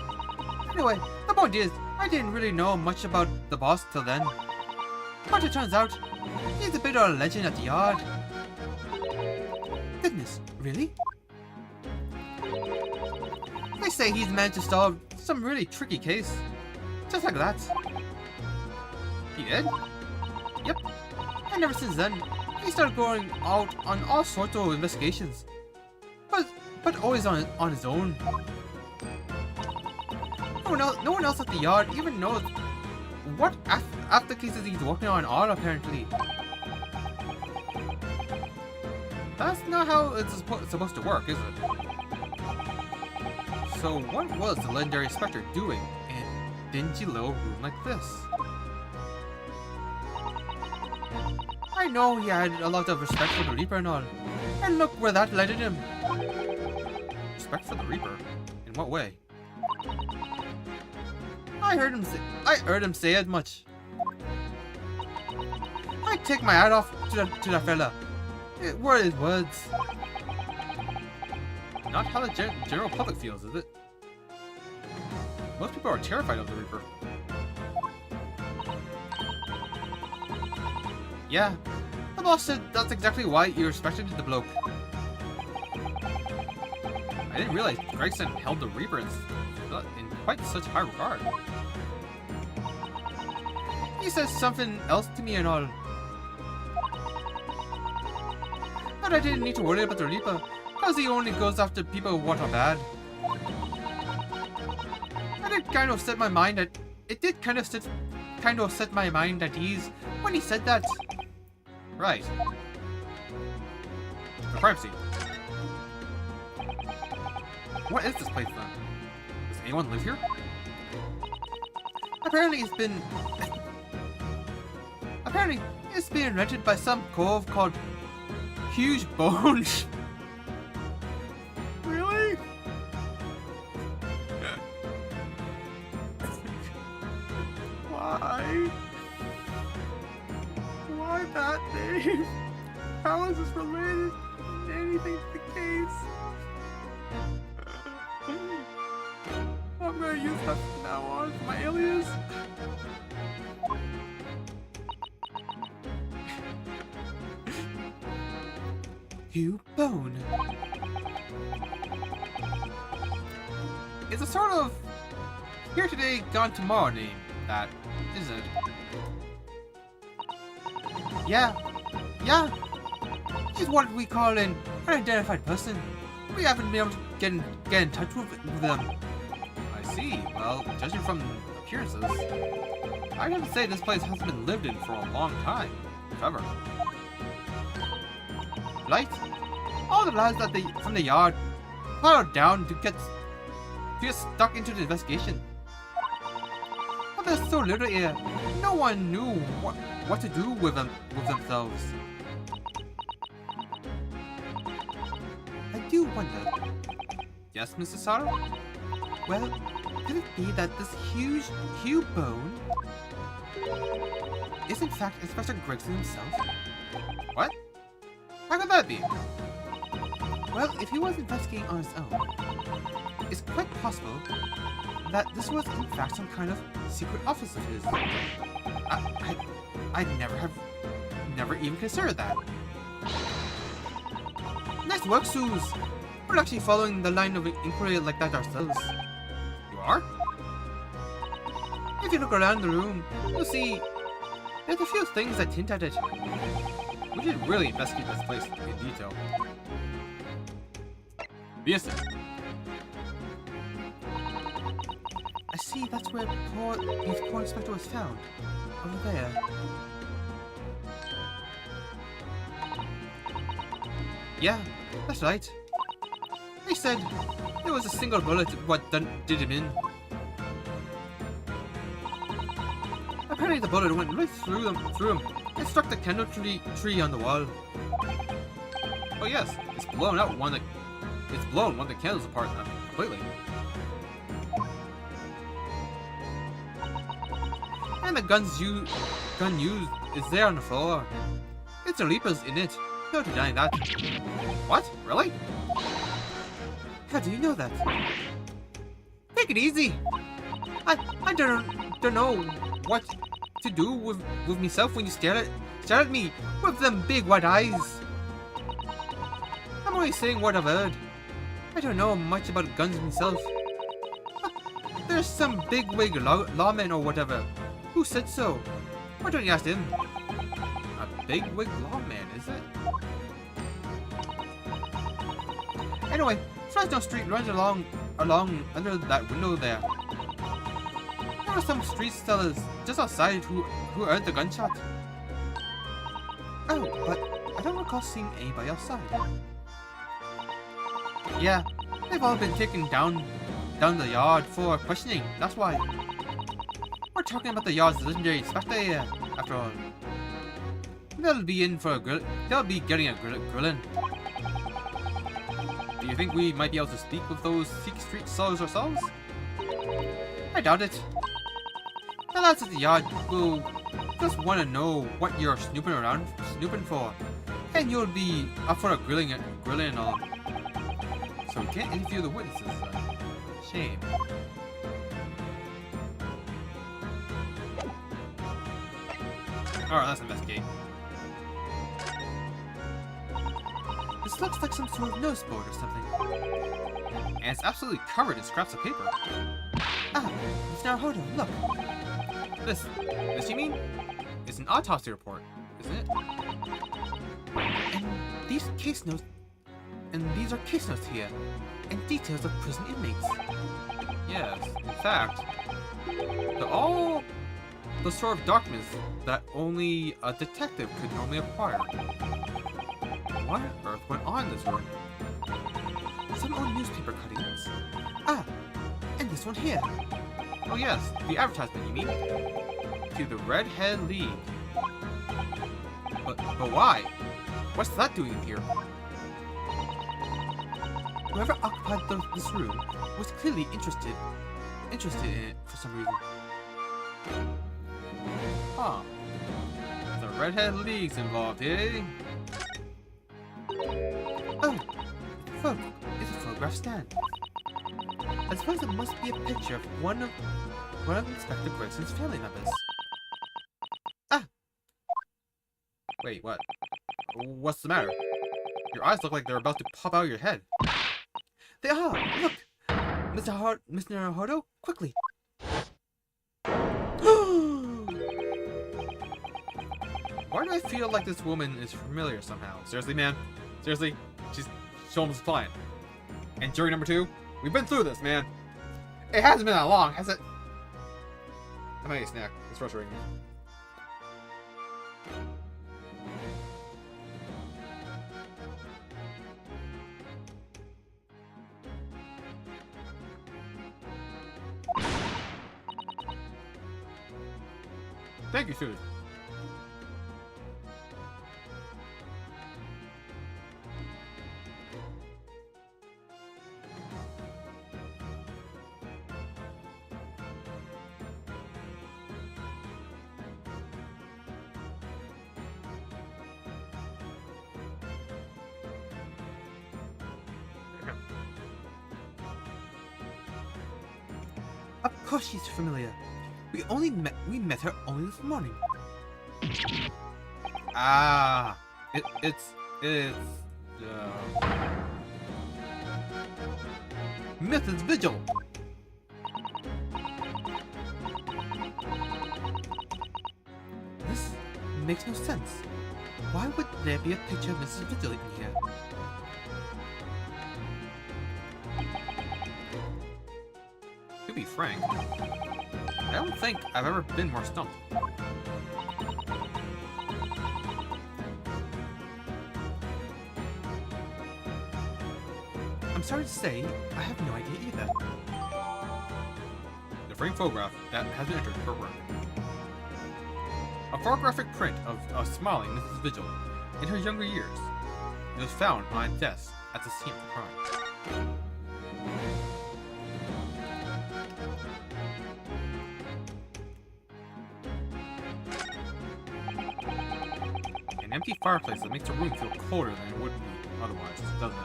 Anyway, the point is, I didn't really know much about the boss till then. But it turns out, he's a bit of a legend at the yard. Goodness, really? They say he's managed to solve some really tricky case. Just like that. He did? Yep. And ever since then, he started going out on all sorts of investigations. But always on his own. No one else at the yard even knows what after cases he's working on all, apparently. That's not how it's supposed to work, is it? So what was the legendary inspector doing in a dingy little room like this? I know he had a lot of respect for the Reaper and all, and look where that led him. Respect for the Reaper? In what way? I heard him say as much. I take my hat off to that fella. It were his words. Not how the general public feels, is it? Most people are terrified of the Reaper. Yeah, the boss said that's exactly why you respected the bloke. I didn't realize Gregson held the Reaper in quite such high regard. He says something else to me and all. But I didn't need to worry about the Reaper, because he only goes after people what are bad. And it kind of set my mind at my mind at ease when he said that. Right. The crime scene. What is this place then? Does anyone live here? Apparently it's being rented by some cove called Huge Bones. Really? Why? Why that name? How is this related to anything to the case? I'm gonna use that from now on for my alias. Hugh Bone. It's a sort of here today, gone tomorrow name, that isn't. Yeah. He's what we call an unidentified person. We haven't been able to get in touch with them. I see. Well, judging from appearances, I'd have to say this place hasn't been lived in for a long time, if ever. Right? All the lads from the yard piled down to get stuck into the investigation. But there's so little here, no one knew what to do with themselves. I do wonder. Yes, Mr. Sorrow? Well, could it be that this huge Hugh Bone is in fact Inspector Gregson himself? What? How could that be? Well, if he was investigating on his own, it's quite possible that this was in fact some kind of secret office of his. I never even considered that. Nice work, Suze! We're actually following the line of inquiry like that ourselves. You are? If you look around the room, you'll see there's a few things that hint at it. We should really investigate this place in detail. Yes, sir. I see that's where his poor inspector was found. Over there. Yeah, that's right. They said there was a single bullet what did him in. Apparently the bullet went right through him and struck the candle tree on the wall. Oh yes, it's blown one of the candles apart completely. And the gun used is there on the floor. It's a Reaper's in it. No denying that. What? Really? How do you know that? Take it easy. I don't know what to do with myself when you stare at me with them big white eyes. I'm only saying what I've heard. I don't know much about guns myself. But there's some bigwig lawman or whatever who said so. Why don't you ask him? A bigwig lawman, is it? Anyway, Fresno Street runs along under that window there. There were some street sellers just outside who heard the gunshot. Oh, but I don't recall seeing anybody outside. Yeah, they've all been taken down the yard for questioning, that's why. We're talking about the yard's legendary inspector here, after all. They'll be getting a grilling. Do you think we might be able to speak with those street sellers ourselves? I doubt it. The lads at the yard will just want to know what you're snooping for, and you'll be up for a grilling and all. So we can't interview the witnesses. Shame. Alright, let's investigate. This looks like some sort of notice board or something. And it's absolutely covered in scraps of paper. Ah, it's Naruhodo, look. This you mean? It's an autopsy report, isn't it? And these are case notes here, and details of prison inmates. Yes, in fact, they're all the sort of documents that only a detective could normally acquire. What on earth went on in this room? Some old newspaper cuttings. Ah, and this one here. Oh yes, the advertisement, you mean? To the Redhead League. But why? What's that doing here? Whoever occupied this room was clearly interested in it for some reason. Huh. The Redhead League's involved, eh? Oh, it's a photograph stand. I suppose it must be a picture of one of Inspector Gregson's family members. Ah! Wait, what? What's the matter? Your eyes look like they're about to pop out of your head. They are! Look! Mr. Hardo, quickly! Why do I feel like this woman is familiar somehow? Seriously, man? Seriously? She's Sholmes' client. And jury number 2? We've been through this, man. It hasn't been that long, has it? I might eat a snack. It's frustrating me. Thank you, food. Of course she's familiar. We met her only this morning. Ah, it's Mrs. Vigil. This makes no sense. Why would there be a picture of Mrs. Vigil in here? To be frank, I don't think I've ever been more stumped. I'm sorry to say, I have no idea either. The framed photograph that has been entered for work. A photographic print of a smiling Mrs. Vigil in her younger years. It was found on a desk at the scene of the crime. An empty fireplace that makes the room feel colder than it would be otherwise, doesn't it?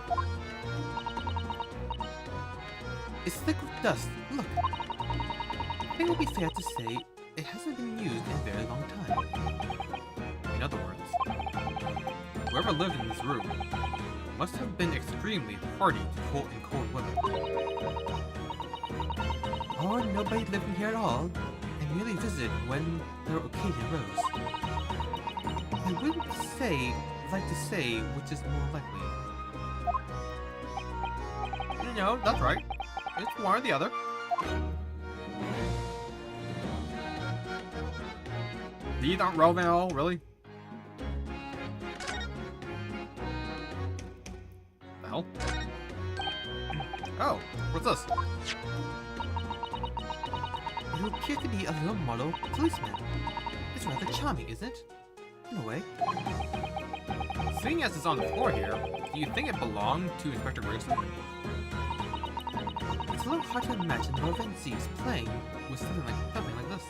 It's thick with dust. Look. I think it would be fair to say it hasn't been used in a very long time. In other words, whoever lived in this room must have been extremely hardy to cold weather. Or nobody lived in here at all, and merely visited when their occasion arose. I wouldn't like to say which is more likely. You know, that's right. It's one or the other. These aren't relevant at all, really? The hell? Oh, what's this? You appear to be a little model policeman. It's rather charming, isn't it? In a way. Seeing as it's on the floor here, do you think it belonged to Inspector Grayson? It's a little hard to imagine Lorenzi's playing with something like this.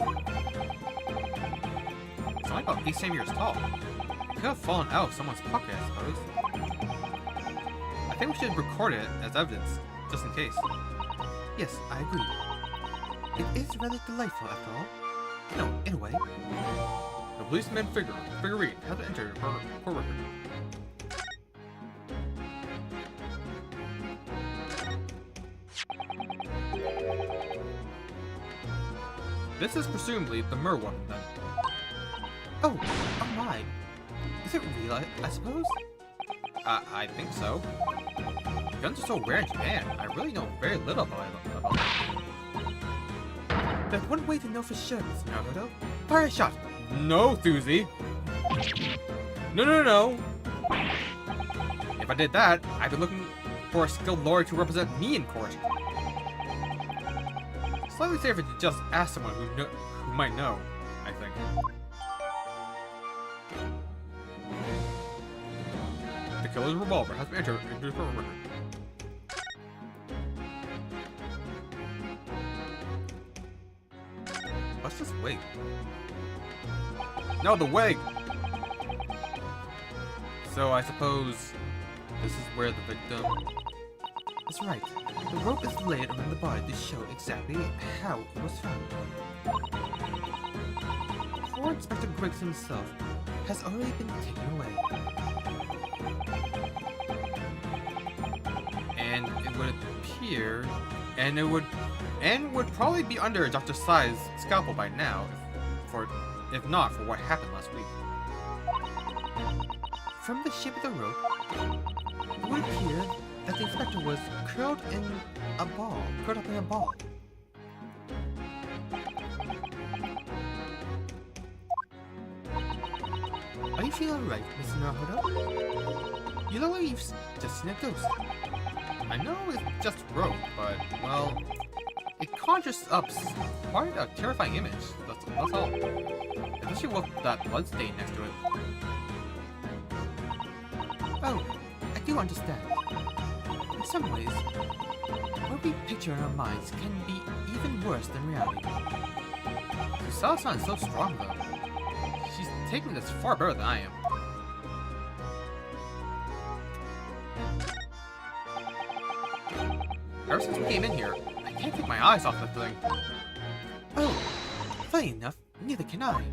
It's only about 8 centimeters tall. It could have fallen out of someone's pocket, I suppose. I think we should record it as evidence, just in case. Yes, I agree. It is rather delightful, after all. No, in a way. The policeman figurine has been entered for court record. This is presumably the Mer weapon, then. Oh my. Is it real, I suppose? I think so. Guns are so rare in Japan. I really know very little about them. There's one way to know for sure, Mr. Naruto. fire a shot. No, Thuzy. No, no, no. If I did that, I'd be looking for a skilled lawyer to represent me in court. Slightly safer to just ask someone who might know, I think. The killer's revolver has been entered into the court record. What's this wig? No, the wig! So I suppose this is where the victim... That's right. The rope is laid around the body to show exactly how it was found. Poor Inspector Griggs himself has already been taken away. And it would appear... And it would probably be under Dr. Sai's scalpel by now, if not for what happened last week. From the shape of the rope, it would appear that the inspector was curled up in a ball. Are you feeling alright, Mr. Naruto? You look like you've just seen a ghost. I know it's just rope, but, well, it conjures up quite a terrifying image, that's all. Especially with that blood stain next to it. Oh, I do understand. In some ways, what we picture in our minds can be even worse than reality. Susana is so strong, though. She's taking this far better than I am. Ever since we came in here, I can't take my eyes off the thing. Oh, funny enough, neither can I.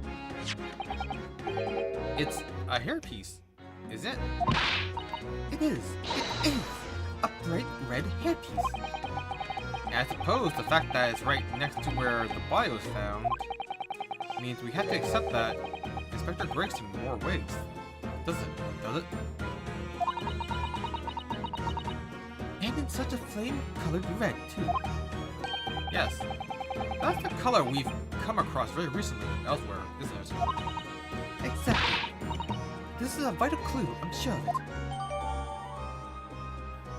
It's a hairpiece, is it? It is a bright red hairpiece. And I suppose the fact that it's right next to where the body was found means we have to accept that Inspector Griggs wore wigs. Does it? And in such a flame-colored red, too. Yes. That's the color we've come across very recently elsewhere, isn't it? Exactly. This is a vital clue, I'm sure of it.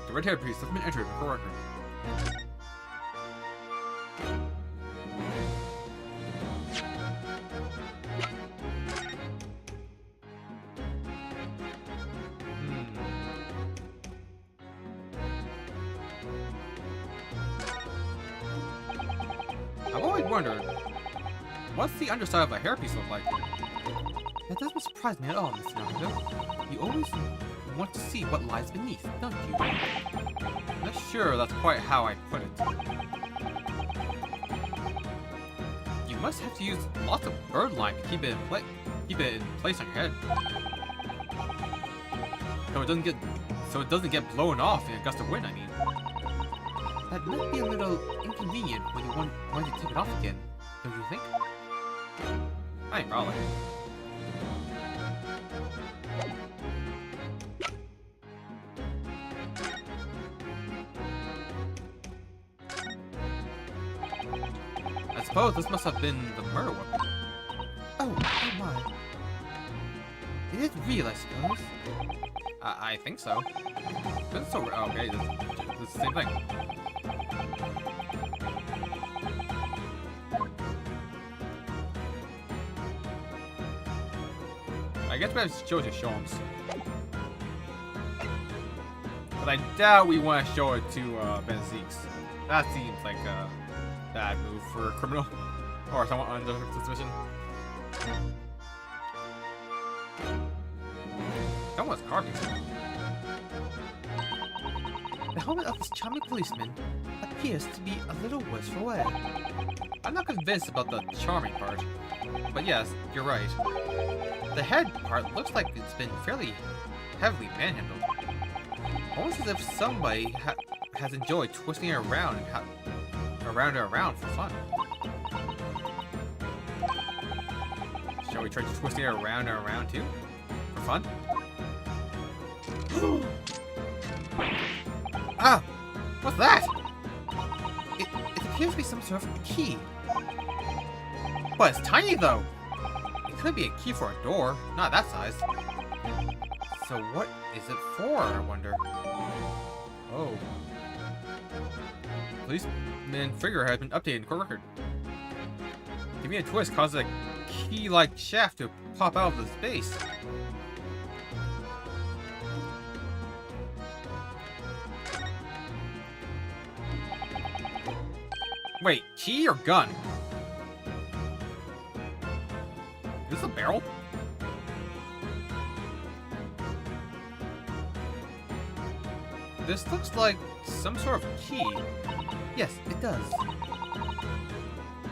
The red hairpiece has been entered for record. I've always wondered, what's the underside of a hairpiece look like? That doesn't surprise me at all, Mr. Naruto. You always want to see what lies beneath, don't you? I'm not sure that's quite how I put it. You must have to use lots of bird lime to keep it in place on your head. So it doesn't get blown off in a gust of wind, I mean. That might be a little inconvenient when you want to take it off again, don't you think? I ain't probably. I suppose this must have been the murder weapon. Oh my. It is real, I suppose. I think so. This is so okay, this is the same thing. I guess we have to show it to Sholmes. But I doubt we want to show it to Benzique's. That seems like a bad move for a criminal. Or someone under suspicion. Someone's carving something. The helmet of this charming policeman appears to be a little worse for wear. I'm not convinced about the charming part. But yes, you're right. The head part looks like it's been fairly heavily manhandled. Almost as if somebody has enjoyed twisting it around and around for fun. Shall we try twisting it around and around too? For fun? Ah! What's that? It appears to be some sort of key. But it's tiny though! could be a key for a door, not that size. So what is it for, I wonder? Oh. Policeman figure has been updated in court record. Giving a twist causes a key-like shaft to pop out of the space. Wait, key or gun? Is this a barrel? This looks like some sort of key. Yes, it does.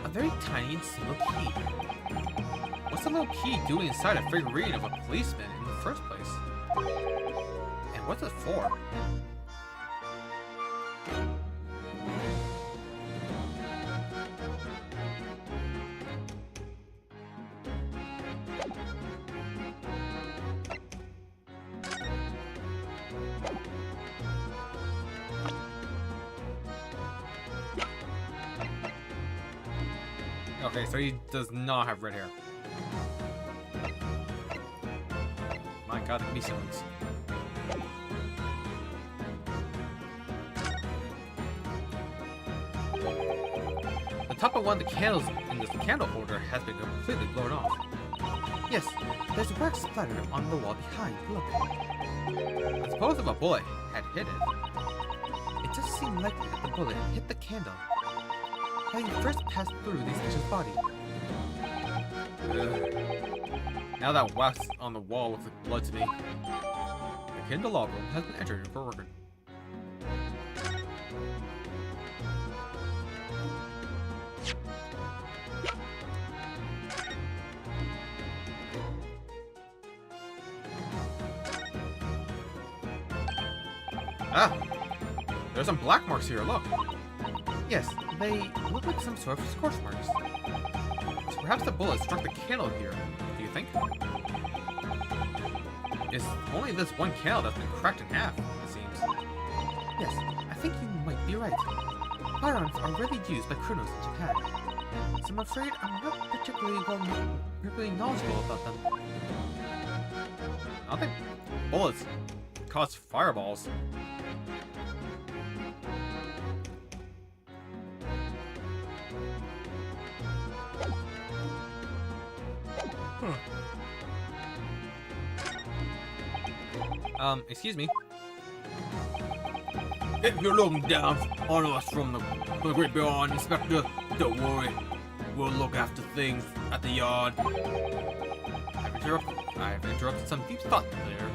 A very tiny and simple key. What's a little key doing inside a figurine of a policeman in the first place? And what's it for? Okay, so he does not have red hair. My god, there could be siblings. The top of one of the candles in this candle holder has been completely blown off. Yes, there's wax splattered on the wall behind. Look. I suppose if a bullet had hit it, it just seemed likely that the bullet hit the candle, having first passed through the creature's body. Now that wax on the wall looks like blood to me. The candelabrum has been entered for record. Ah! There's some black marks here, look! Yes, they look like some sort of scorch marks. So perhaps the bullet struck the candle here, do you think? It's only this one candle that's been cracked in half, it seems. Yes, I think you might be right. Firearms are rarely used by criminals in Japan. So I'm afraid I'm not particularly knowledgeable about them. I don't think bullets cause fireballs. Excuse me. If you're looking down on us from the great beyond, Inspector, don't worry. We'll look after things at the yard. I've interrupted some deep thought there.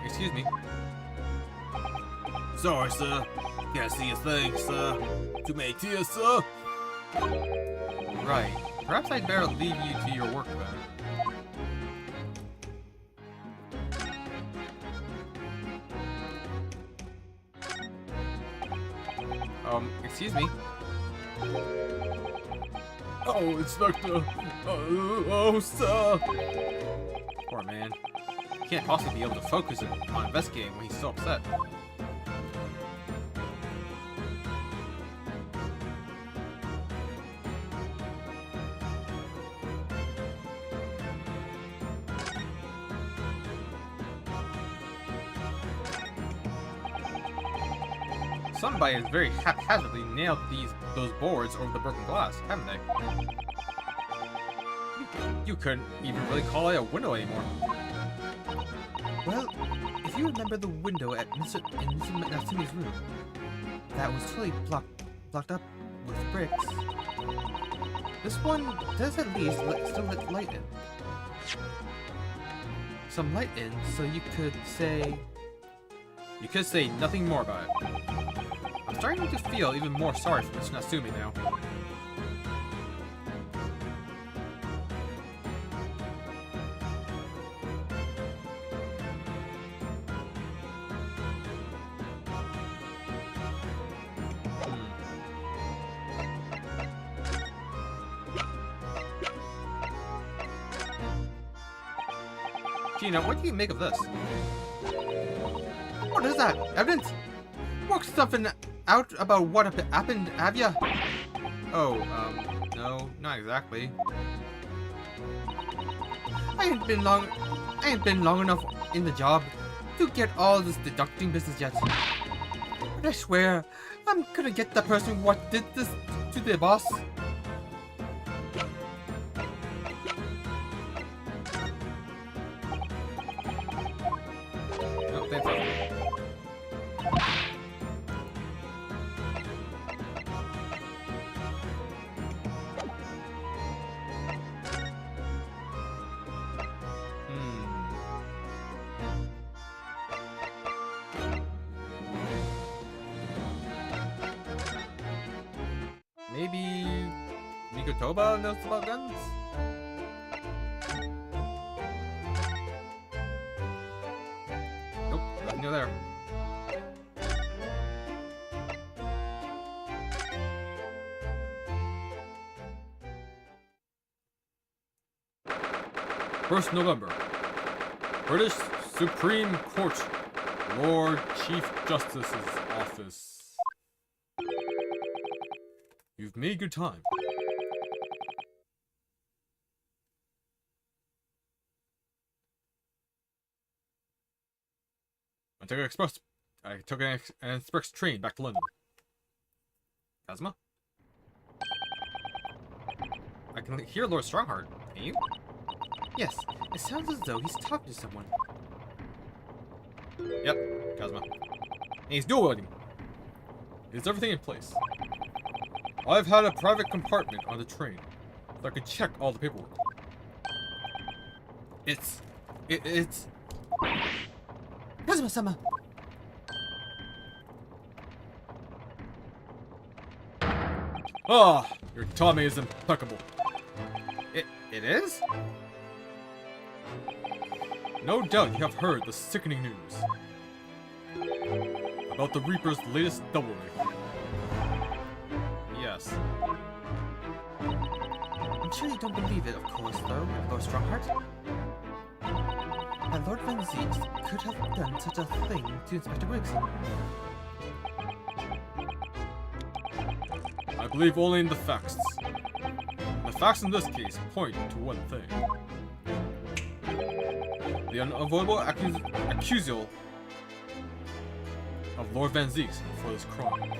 Excuse me. Sorry, sir. Can't see a thing, sir. Too many tears, sir. Right. Perhaps I'd better leave you to your work then. Excuse me. Oh, Inspector. Oh, sir. Poor man. He can't possibly be able to focus on investigating when he's so upset. Somebody has very haphazardly nailed those boards over the broken glass, haven't they? You couldn't even really call it a window anymore. Well, if you remember the window in Mr. Natsumi's room, that was totally blocked up with bricks. This one does at least still let light in. Some light in, so you could say nothing more about it. I'm starting to feel even more sorry for Mr. Natsumi now. Gina, what do you make of this? What is that? Evidence? Work stuff in out about what happened, have ya? Oh, no, not exactly. I ain't been long enough in the job to get all this deducting business yet. But I swear, I'm gonna get the person what did this to the boss. Oh, thanks. Maybe Mikotoba knows about guns? Nope, nothing new there. First November. British Supreme Court, Lord Chief Justice's office. You've made good time. I took an express train back to London. Kazuma? I can hear Lord Strongheart. Can you? Yes, it sounds as though he's talking to someone. Yep, Kazuma. And he's dual wielding. Is everything in place? I've had a private compartment on the train, so I can check all the paperwork. It's... Kazuma-sama! Ah, your timing is impeccable. It is? No doubt you have heard the sickening news about the Reaper's latest double rig. Yes. I'm sure you don't believe it, of course, though, Lord Strongheart. And Lord Van Zeeks could have done such a thing to Inspector Briggs. I believe only in the facts. The facts in this case point to one thing. The unavoidable accusal of Lord Van Zeeks for this crime.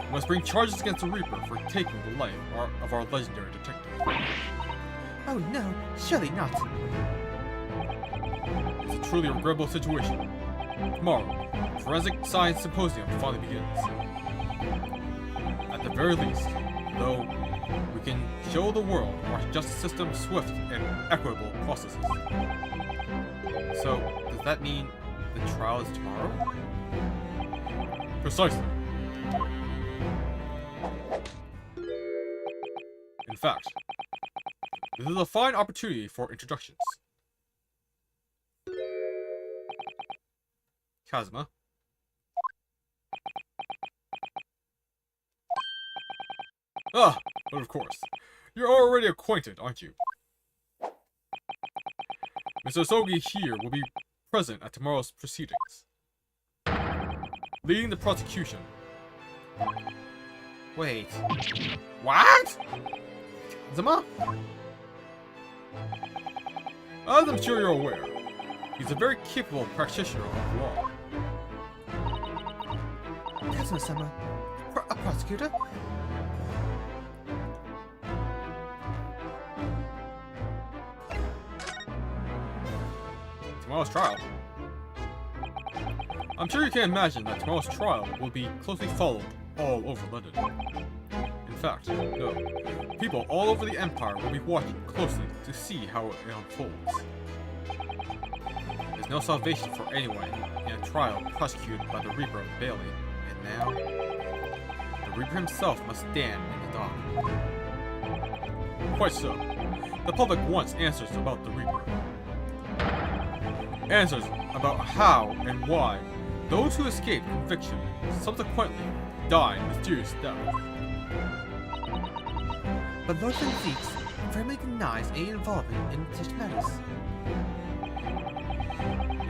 We must bring charges against the Reaper for taking the life of our legendary detective. Oh no, surely not. It's a truly regrettable situation. Tomorrow, Forensic Science Symposium finally begins. At the very least, though, we can show the world our justice system's swift and equitable processes. So, does that mean the trial is tomorrow? Precisely. In fact, this is a fine opportunity for introductions. Kazuma. Ah, but of course. You're already acquainted, aren't you? Mr. Sogi here will be present at tomorrow's proceedings, leading the prosecution. Wait. What? Zama? As I'm sure you're aware, he's a very capable practitioner of law. Kazuma-sama, a prosecutor? Tomorrow's trial. I'm sure you can imagine that tomorrow's trial will be closely followed all over London. In fact, no, people all over the Empire will be watching closely to see how it unfolds. There's no salvation for anyone in a trial prosecuted by the Reaper of Bailey, and now, the Reaper himself must stand in the dock. Quite so. The public wants answers about the Reaper. Answers about how and why those who escaped conviction subsequently died mysterious deaths. But Lord Van Zeeks firmly denies any involvement in such matters.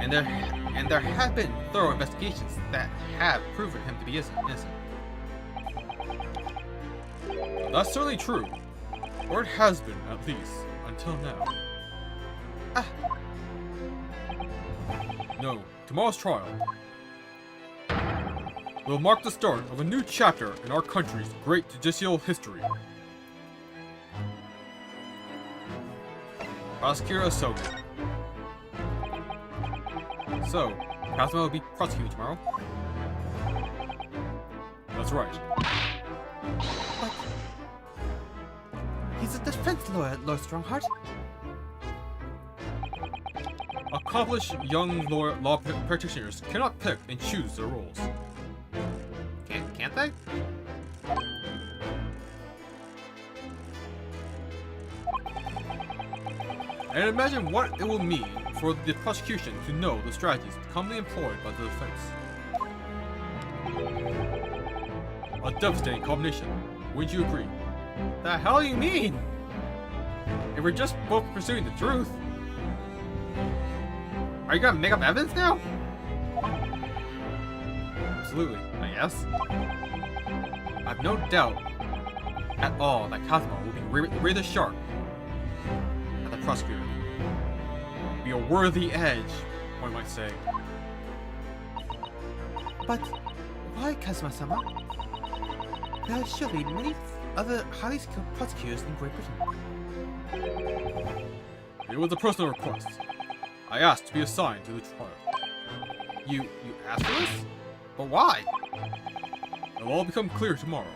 And there have been thorough investigations that have proven him to be innocent. That's certainly true. Or it has been, at least, until now. Ah, No, tomorrow's trial will mark the start of a new chapter in our country's great judicial history. Prosecutor Ahsoka. So, Kazuma will be prosecuted tomorrow? That's right. but he's a defense lawyer, Lord Strongheart. Accomplished young law practitioners cannot pick and choose their roles. Can't they? And imagine what it will mean for the prosecution to know the strategies commonly employed by the defense. A devastating combination, wouldn't you agree? The hell do you mean? If we're just both pursuing the truth. Are you gonna make up evidence now? Absolutely, I guess. I've no doubt at all that Kazuma will be rather sharp at the prosecutor. Be a worthy edge, one might say. But why Kazuma-sama? There are surely many other highly skilled prosecutors in Great Britain. It was a personal request. I asked to be assigned to the trial. You asked for this? But why? It'll all become clear tomorrow.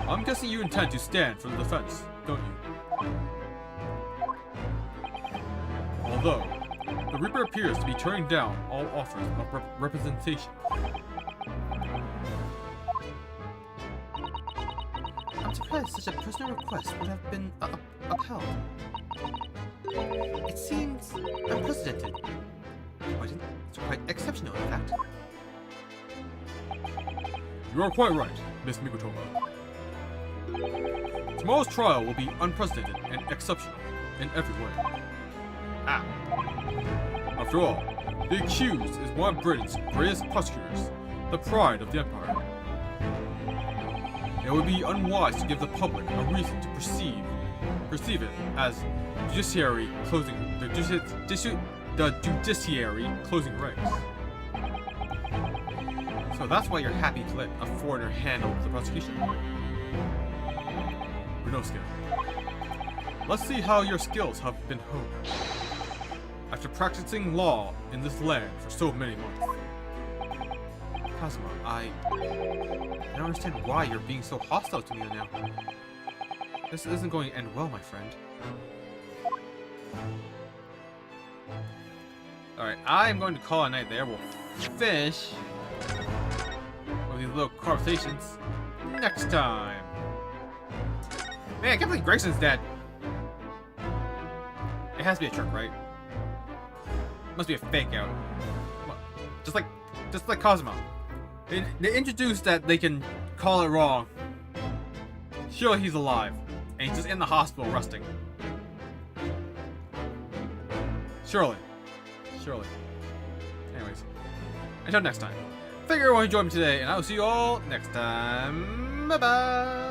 I'm guessing you intend to stand for the defense, don't you? Although, the Reaper appears to be turning down all offers of representation. I'm surprised such a personal request would have been upheld. It seems unprecedented. It's quite exceptional, in fact. You are quite right, Miss Mikutoma. Tomorrow's trial will be unprecedented and exceptional in every way. Ah, After all, the accused is one of Britain's greatest prosecutors, the pride of the Empire. It would be unwise to give the public a reason to perceive it as the judiciary closing ranks. so that's why you're happy to let a foreigner handle the prosecution? Renosuke, let's see how your skills have been honed. After practicing law in this land for so many months. Kazuma, I don't understand why you're being so hostile to me now. This isn't going to end well, my friend. Alright, I'm going to call a night there. We'll finish with these little conversations next time. Man, I can't believe Gregson's dead. It has to be a trick, right? Must be a fake out. Just like Kazuma. They introduced that they can call it wrong. Surely he's alive. And he's just in the hospital resting. Surely. Anyways. Until next time. Thank you everyone who joined me today, and I will see you all next time. Bye bye.